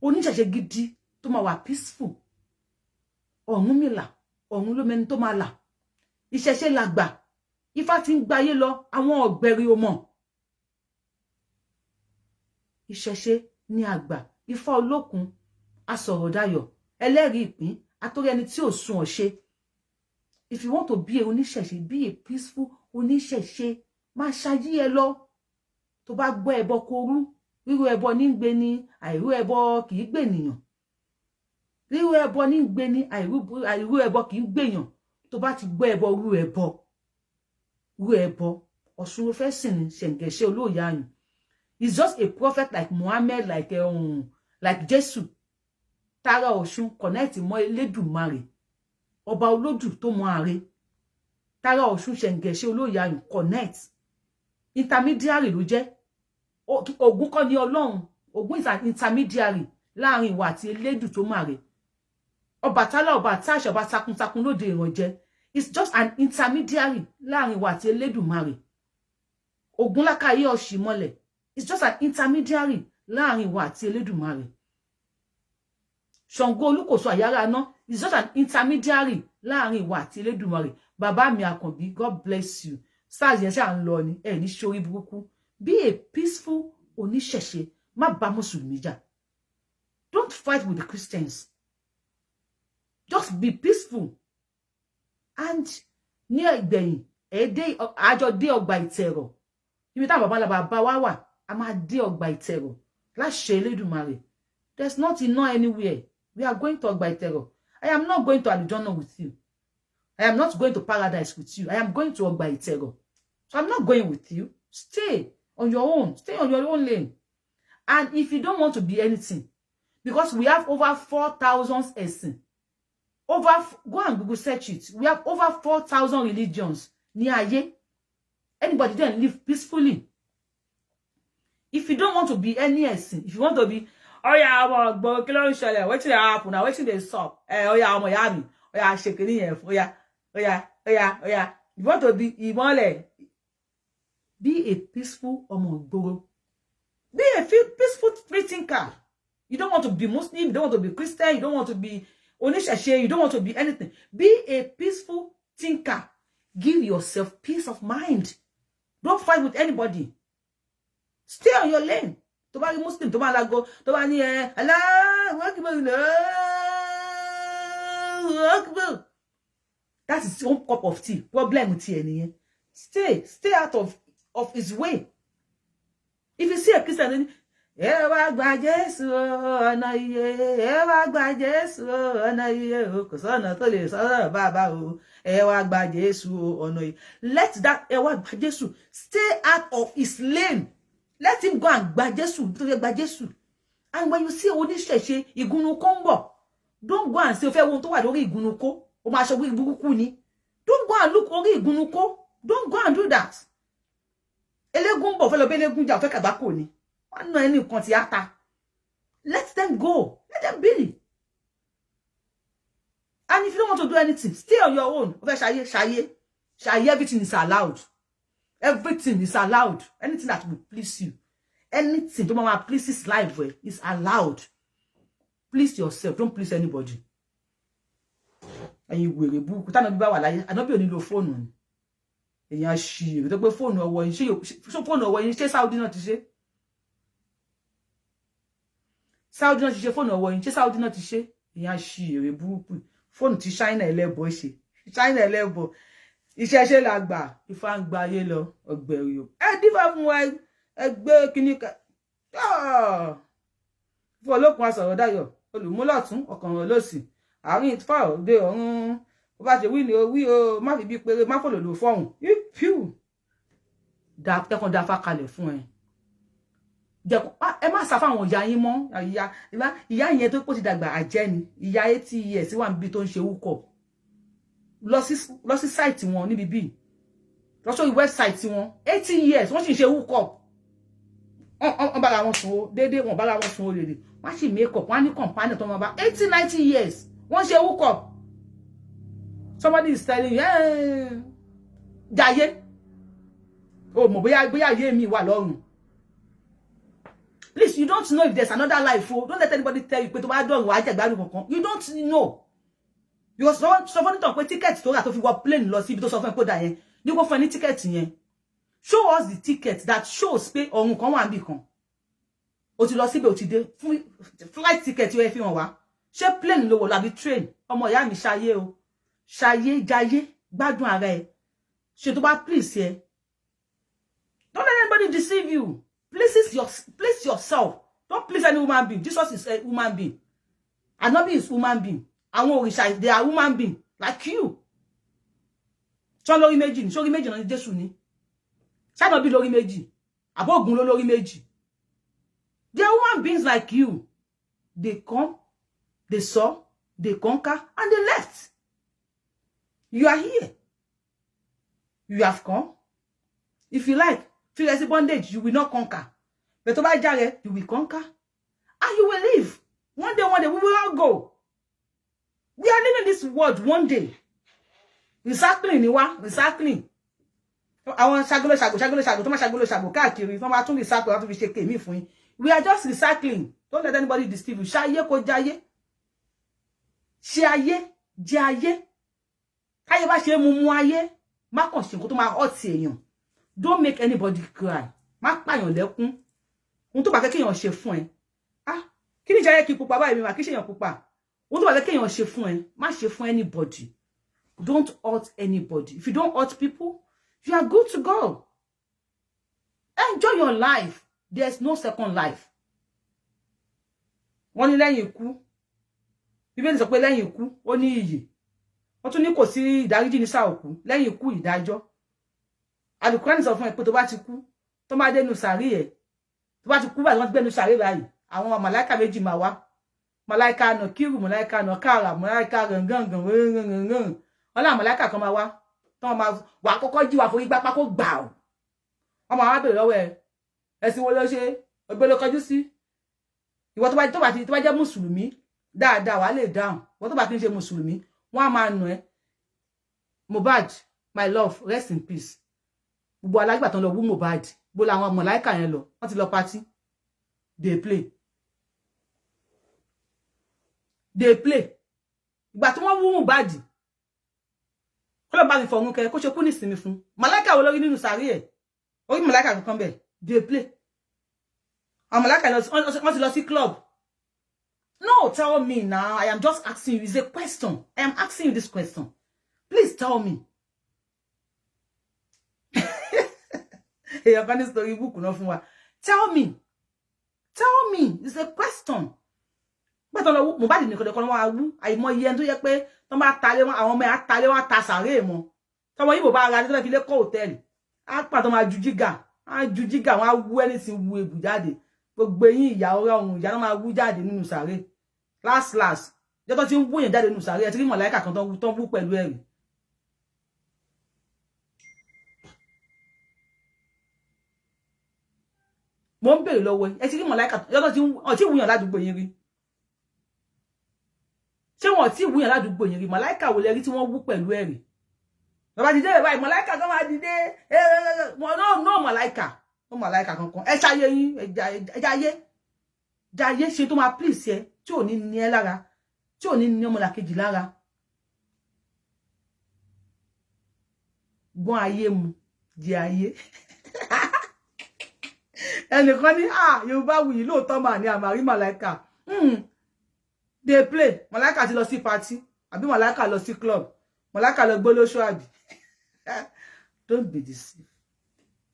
oníṣẹ̀ṣe gidi tó máa wà peaceful Ọ̀rúnmìlà ọ̀run ló mẹ́ni tó máa là ìṣẹ̀ṣe làgbà Ifá ti ń gbáyé lọ àwọn ọ̀gbẹ̀rì ò mọ̀ ìṣẹ̀ṣe ní àgbà Ifá olókun asọ̀rọ̀dayọ̀ ẹlẹ́rìí ìpín atórí ẹni tí ò sun ọ̀ṣẹ́. If you want to be a oníṣẹ̀ṣe, be a peaceful oníṣẹ̀ṣe, má ṣayé ẹ lọ. Tó bá gbọ́ ẹbọ korú, ríru ẹbọ ní gbé ni, àìrú ẹbọ kì í gbé ènìyàn. Ríru ẹbọ ní gbé ni, àìrú ẹbọ kì í gbèyàn. Tó bá ti gbọ́ ẹbọ rú ẹbọ. Rú ẹbọ. Ọ̀ṣun ló fẹ́ sìn ní Ṣẹ̀ǹgẹ̀ṣẹ̀ olóòyà àyàn. He's just a prophet like Muhammad, like Jesus. Tara Ọ̀ṣun connect mọ́ Elédùmarè. Ọba olódù tó mọ ààrẹ. Tara Ọ̀ṣun Ṣẹ̀ǹgẹ̀ṣẹ̀ olóòyà àyàn connect. Intermediary ló jẹ́. Ògún kọ́ ni Ọlọ́run. Ògún is an intermediary láàrin ìwà àti Elédù tó mọ ààrẹ. Ọbàtálá ọba àtàṣà ọba takuntakun lóde ìrànjẹ. It's just an intermediary láàrin ìwà àti Elédùmarè. Ògúnlákàyé Ọ̀ṣìmọlẹ̀. It's just an intermediary láàrin ìwà àti Elédùmarè. Ṣàngó Olúkòso Àyáráná is just an intermediary láàrin ìwà àti Elédùmarè. Bàbá mi Àkànbí, God bless you. Stars yẹn ṣá ń lọ ni ẹ ní ṣorí burúkú. Be a peaceful oníṣẹ̀ṣe, má bá Mùsùlùmí jà. Don't fight with the Christians. Just be peaceful. And ní ìgbẹ̀yìn àjọ dé ọgbà ìtẹ̀rọ̀. Ibi tá bàbá la bàbá wa wà, a máa dé ọgbà ìtẹ̀rọ̀ láṣẹ Elédùmarè. There's not enough anywhere. We are going to ọgbà ìtẹ̀rọ̀. I am not going to Àlùjọ́nà with you. I am not going to paradise with you. I am going to ọgbà ìtẹ̀rọ̀. So I'm not going with you. Stay on your own. Stay on your own lane. And if you don't want to be anything, because we have over 4,000 ẹ̀sìn. Go and Google search it. We have over 4,000 religions. Ní ayé. Anybody then live peacefully. If you don't want to be any ẹ̀sìn, if you want to be, oh yeah, I'm going to show you. What should happen now? What should they stop? Oh yeah, I'm Miami. Oh yeah, shaking here. Oh yeah. You want to be ìmọ́lẹ̀. Be a peaceful ọmọ ìgboro. Be a peaceful free thinker. You don't want to be Muslim. You don't want to be Christian. You don't want to be oníṣẹ̀ṣe. You don't want to be anything. Be a peaceful thinker. Give yourself peace of mind. Don't fight with anybody. Stay on your lane. Tó bá rí Muslim, tó bá lago, tó bá ní Allahu Akbar. That is his own cup of tea. Problem with you. Stay out of his way. If you see a Christian, ẹ wá gba Jésù ọ̀nà iye, ẹ wá gba Jésù ọ̀nà iye, kò sọ́nà tó lè sọ̀rọ̀ bàbá o, ẹ wá gba Jésù ọ̀nà iye. Let that ẹ wá gba Jésù stay out of his lane. Let him go and gba Jésù, tó fẹ́ gba Jésù. And when you see oníṣẹ̀ṣe ìgúnnukó ń bọ̀, don't go and say o fẹ́ wo tó wà lórí ìgúnnukó, o máa ṣe burúkú ni. Don't go and look orí ìgúnnukó. Don't go and do that. Elégún bọ̀ fẹ́ lọ bẹ́ elégún jà, o fẹ́ kàgbákò ni. Wọ́n ná ẹni nǹkan tí á ta. Let them go. Let them be. And if you don't want to do anything, stay on your own. O fẹ́ ṣayé, everything is allowed. Everything is allowed. Anything that will please you. Anything tó máa please his life is allowed. Please yourself. Don't please anybody. And you will rebuke. Tá bí bá wà láyé, Ànábì ò ní lo fóònù ni. Èyàn ṣì tó pé fóònù ọwọ́ yín ṣé fóònù ọwọ́ yín ṣé Saudi náà ti ṣe. Saudi náà ti ṣe fóònù ọwọ́ yín ṣé Saudi náà ti ṣe. Èyàn ṣì èrè burúkú. Fóònù tí China ẹlẹ́bọ ṣe. China ẹlẹ́bọ. Ìṣẹ̀ṣe la gbà. Ifá ń gba ayé lọ ọgbẹ̀rì o. Ẹ dífá fún wa ẹgbẹ́ kíní ká. Fún olókun Asọ̀rọ̀dáyọ̀. Olùmúlọ̀tún ọkàn rẹ̀ lọ́sì. Àárín ìfà òde ọ̀run. Bó bá ṣe wí ni o wí o, má fi bí péré, má fòlòlò fọ́hùn. Ẹkùn dáfá kalẹ̀ fún ẹ. Ẹ má sá fáwọn ìyá yín mọ́. Ìyá yẹn tó pọ̀ ti dàgbà àjẹ́ ni. Ìyá 80 years wà níbi tó ń ṣe wúkọ̀. Lọ sí site wọn níbi bí. Lọ sórí website wọn. 80 years wọ́n sì ṣe wúkọ̀. Wọ́n bára wọn sùn o. Dédé wọn bára wọn sùn o lè. Wọ́n sì make up. Wọ́n á ní companion tó máa bá 80, 90 years. Wọ́n ṣe wúkọ̀. Somebody is telling you, Jayé. Oh, mo bóyá yé mi wà lọ́rùn. Please, you don't know if there's another life. Oh. Don't let anybody tell you. You don't know. Because someone talk with tickets to that if you are plane lost if you don't put that in. You go for any ticket in. Show us the ticket that shows pay on kan wa nbi kan. O ti lọ síbẹ̀ o ti dé flight ticket you fi hàn wá. Ṣé plane ló wọ̀ labi train. Ọmọ ìyá mi ṣayé o. Ṣayé jayé gbádùn ara ẹ. Ṣé tó bá please here. Don't let anybody deceive you. Please yourself. Don't please any human being. Jesus is a human being. Anobi is human being. Àwọn òrìṣà, they are human being like you. Ṣé lórí méjì ni? Ṣé lórí méjì náà ni Jésù ni? Ṣé Anobi lórí méjì? Àbí Ògún ló lórí méjì? They are human beings like you. They come, they saw, they conquer, and they left. You are here. You have come. If you like, feel as a bondage, you will not conquer. But over jare, you will conquer. And you will live. One day, we will all go. We are living this world one day. Recycling, recycling. I want shagolo, káàkiri. Tó máa tún recycle, láti fi ṣe kèmí fún yín. We are just recycling. Don't let anybody deceive you. Ṣayé kó jayé. Ṣe ayé, jẹ ayé. Káyé bá ṣe mú ayé. Má kàn ṣe nǹkan tó máa hurt èèyàn. Don't make anybody cry. Má pààyàn lẹ́kún. Ohun tó bá fẹ́ kéèyàn ṣe fún ẹ. Ah, kí ni jẹ́ kí pupa báyìí mi wá kí ṣe èèyàn pupa. Ohun tó bá fẹ́ kéèyàn ṣe fún ẹ, má ṣe fún anybody. Don't hurt anybody. If you don't hurt people, you are good to go. Enjoy your life. There's no second life. Wọ́n ní lẹ́yìn ikú. Bíbélì sọ pé lẹ́yìn ikú, ó ní ìyè. Wọ́n tún ní kò sí ìdáríjì ní sáà òkú. Lẹ́yìn ikú ìdájọ́. Àlùkùránì sọ fún ẹ pé tó bá ti kú, tó bá dénú sàárè ẹ. Tó bá ti kú báyìí wọ́n gbénú sàárè báyìí. Àwọn màláíkà méjì máa wá. Màláíkà Nàkírù, màláíkà Nàkàrà, màláíkà gangan. Ọlá màláíkà kan máa wá. Tó máa wá kọ́kọ́ jí wá forí gbápá kó gbà ó. Wọ́n máa wá bèrè lọ́wọ́ ẹ. Ẹ̀sìn wo ló ṣe? Ògbé ló kọjú sí. Ìwọ tó bá jẹ́ Mùsùlùmí, dáadáa wà lè dáhùn. Ìwọ tó bá kì í ṣe Mùsùlùmí, wọ́n á máa nù ẹ́. Mohbad, my love, rest in peace. Gbogbo alágbà tán lọ wú Mohbad. Bó làwọn màláíkà yẹn lọ. Wọ́n ti lọ party. They play. Ìgbà tí wọ́n wú Mohbad. Kó lọ bá mi fọ̀run kẹ́ kó ṣe kú ní ìsinmi fún. Màláíkà wo lórí nínú sàárè ẹ̀? Orí màláíkà kankan bẹ́ẹ̀. They play. Àwọn màláíkà wọ́n ti lọ sí club. No, tell me now. I am just asking you. It's a question. I am asking you this question. Please tell me. Èèyàn kan ní story book náà fún wa. Tell me. Tell me. It's a question. But on the Mohbad nìkan kan wá wú. Àìmọye ẹni tó yẹ pé tọ́n bá talé wọn àwọn ọmọ ẹ̀ á talé wọn ta sàárè mọ́. Tọ́mọ yìí bò bá ara ní tó fi lé kọ́ hòtẹ́ẹ̀lì. Á pàtó máa ju jígà. Á ju jígà wọn á wú ẹni tí wú egbù jáde. Gbogbo yín ìyá ọ̀rẹ́ ọ̀hún ìyá náà máa wú jáde nínú sàárè. Last. Jẹ́ tó ti ń wú yẹn jáde nínú sàárè ẹ ti rí màláíkà kan tó wú pẹ̀lú ẹ̀rí. Mo ń bèrè lọ́wọ́ ẹ ti rí màláíkà jẹ́ tó ti wú yẹn ládùúgbò yín rí. Ṣé wọn ti wú yẹn ládùúgbò yín rí? Màláíkà wo lẹ rí tí wọ́n wú pẹ̀lú ẹ̀rí? Bàbá ti dé báyìí màláíkà kan máa dìde. No màláíkà. No màláíkà kankan. Ẹ ṣayé yín, ẹ jayé ṣe tó máa please ẹ tí ò ní ní ẹ lára, tí ò ní ní ọmọlàkejì lára. Gbọ́n ayé mu, jẹ ayé. Ẹnìkan ní Yorùbáwùyí lóòótọ́ mà ní àmàrí màláíkà. They play. Màláíkà ti lọ sí party, àbí màláíkà lọ sí club. Màláíkà lọ gbólóṣó àbí. Don't be deceived.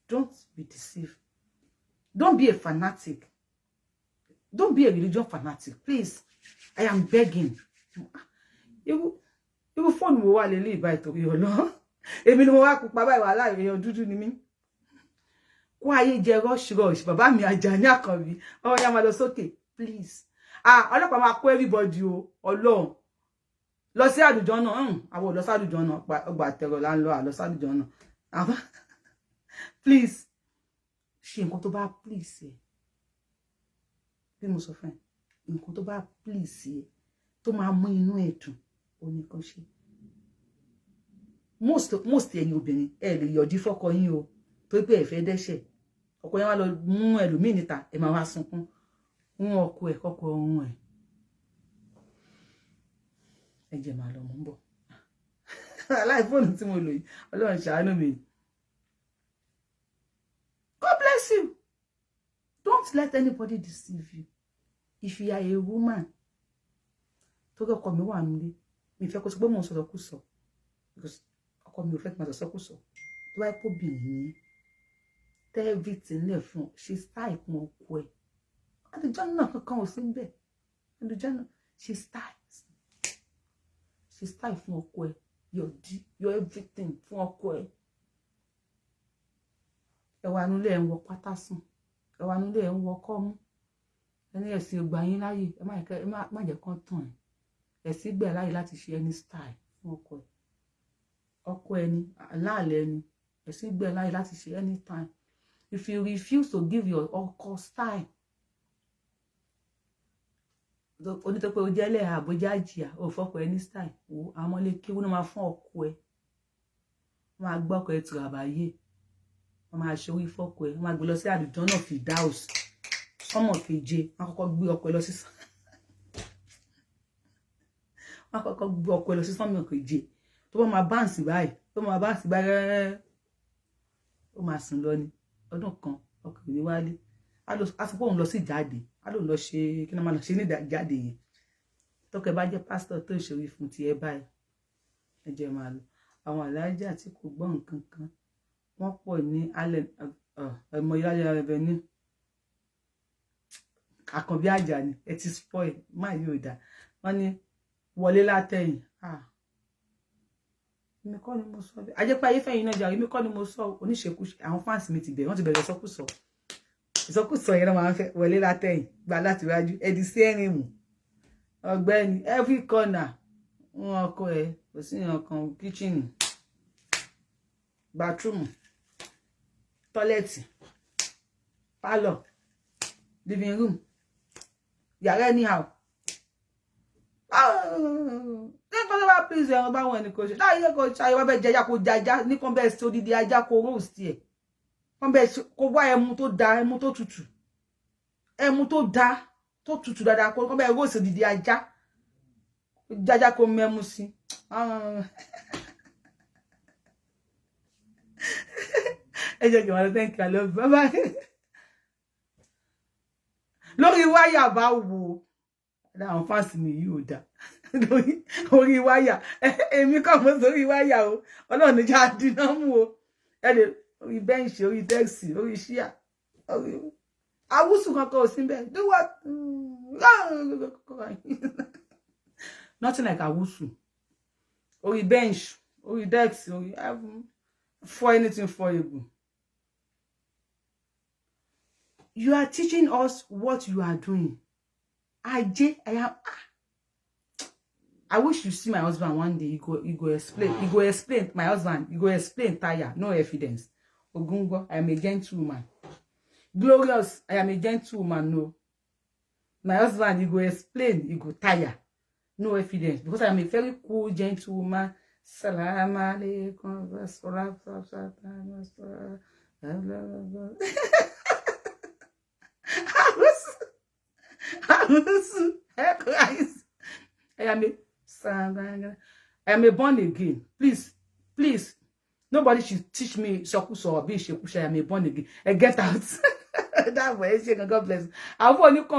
Don't be deceived. Don't be a fanatic. Don't be a religion fanatic, please. I am begging. You phone wo wà lélẹ̀ ìbá ìtorí Ọlọ́run. Èmi ni mo wá pupa báyìí wà láàrin èèyàn dúdú ni mí. Kó ayé jẹ rush. Bàbá mi Àjàní Àkànbí. Ọmọ ya máa lọ sókè, please. Ọlọ́pàá máa kó everybody o. Ọlọ́run. Lọ sí àdùjọ náà. Àwọn lọ sí àdùjọ náà. Ọgbà tẹ̀rọ là ń lọ sí àdùjọ náà. Please. Ṣe nǹkan tó bá please ẹ. Bí mo sọ fún ẹ, nǹkan tó bá please ẹ, tó máa mú inú ẹ dùn, ó ní kó ṣe. Most ẹ̀yin obìnrin ẹ lè yọ̀dí fọ́kọ yín o, tó pé ẹ fẹ́ dẹ́ṣẹ̀. ọkọ yẹn wá lọ mú ẹlòmíì níta ẹ máa wá sunkún wọn ọkọ ẹ kọkọ ohun ẹ ẹ jẹ́ máa lọ mú bọ̀ aláìfóònù tí mo lò yìí Ọlọ́run ṣàánú mi. God bless you. Don't let anybody deceive you. If you are a woman, tó kọ́ ọkọ mi wà nílé, mi fẹ́ kó sọ pé mo ń sọ̀rọ̀ kú sọ. Because ọkọ mi ò fẹ́ kí n máa sọ̀rọ̀ kú sọ. Tó bá kó bìnrin yẹn, tẹ́ everything lẹ̀ fún she style fún ọkọ ẹ̀. Àdìjọ́ náà kankan ò sí níbẹ̀. Àdìjọ́ náà she style fún ọkọ ẹ̀. Your everything fún ọkọ ẹ̀. Ẹ wà nílé ẹ̀ ń wọ pátá sùn. Ẹ wà nílé ẹ̀ ń wọ kọ́mú. Ẹni ẹ̀sìn ògbà yín láyè ẹ má jẹ́ kán tàn ẹ̀. Ẹ̀sìn gbẹ̀ láyè láti ṣe any style fún ọkọ ẹ̀. Ọkọ ẹni aláàlẹ́ ni ẹ̀sìn gbẹ̀ láyè láti ṣe anytime. If you refuse to give your ọkọ style, onítọ́ pé o jẹ́ lẹ́hà àbójá jìyà ò fọ́kọ ẹni style wo àwọn ọmọlé kí wọ́n máa fún ọkọ ẹ̀. Wọ́n máa gbọ́ ọkọ ẹ̀ tìrà báyé. Wọ́n máa ṣe orí fọ́kọ ẹ̀. Wọ́n máa gbé lọ sí àdìjọ́ náà fi dáùsì. Sọ́mọ̀ keje wọ́n kọ́kọ́ gbé ọkọ ẹ̀ lọ sí sọ́mọ̀ keje tó bá máa báǹsì báyìí rẹ́rẹ́ ó máa sùn lọ ní ọdún kan ọkùnrin ní wálé a sọ pé òun lọ sí ìjáde a lóun lọ ṣe kí ni máa lọ ṣe ní ìjáde yẹn tọkẹ bá jẹ́ pásítọ̀ tó ìṣòro fún ti ẹ báyìí ẹ jẹ́ máa lọ àwọn alájà tí kò gbọ́ nǹkan kan wọ́n pọ̀ ní alẹ́ ẹ̀mọ ìyáyà rẹ̀ ní àkànbí àjà ni ẹ ti spoil máa yóò dá wọ́n ní wọlé látẹ̀yìn èmi kọ́ ni mo sọ bẹ́ẹ̀ ajẹ́pẹ́ ayéfẹ́yìn náà jà èmi kọ́ ni mo sọ oníṣekúṣe àwọn fáǹsì mi ti bẹ̀rẹ̀ wọ́n ti bẹ̀rẹ̀ ìsọkúsọ yẹn náà máa ń fẹ́ wọlé látẹ̀yìn gba láti wájú ẹ̀dí sí ẹ̀rìn mù ọ̀gbẹ́ni every corner wọn ọkọ ẹ̀ kò sí ọkàn kíchìnì bathroom tọ́lẹ̀tì pálọ̀ living room yàrá anyhow nípa tó bá please ẹran báwọn ẹni kò ṣe láyé kò ṣayé wọ́n bẹ́ẹ̀ jẹjá kò jajá ní kan bẹ́ẹ̀ sí odidi ajá kò roast ẹ̀ wọ́n bẹ́ẹ̀ kò wá ẹmu tó da ẹmu tó tutù ẹmu tó da tó tutù dáadáa kò bẹ́ẹ̀ roast odidi ajá jajá kò mẹ́mu sí ẹ jẹ́ kí wọ́n lọ thank you I love you bye bye lórí wáyà bá wò àwọn fáǹsì mi yìí ò dá lórí wáyà èmi kàn mọ́ sórí wáyà o Ọlọ́run ní já dínà mú o ẹ lè orí bẹ́ǹṣì orí dẹ́ẹ̀sì orí ṣíà orí awúsù kankan ò sí bẹ́ẹ̀ do what nothing like awúsù orí bẹ́ǹṣì orí dẹ́ẹ̀sì orí for anything for you. You are teaching us what you are doing. I wish you see my husband one day. You go explain my husband. You go explain tire. No evidence. Ogungo, I am a gentlewoman. Glorious, I am a gentlewoman. No. My husband, you go explain. You go tire. No evidence. Because I am a very cool gentlewoman. Salam alaikum. I am a born again. Please. Nobody should teach me sokuso or be shekusha. I am a born again. I get out. That way, God bless. I want you to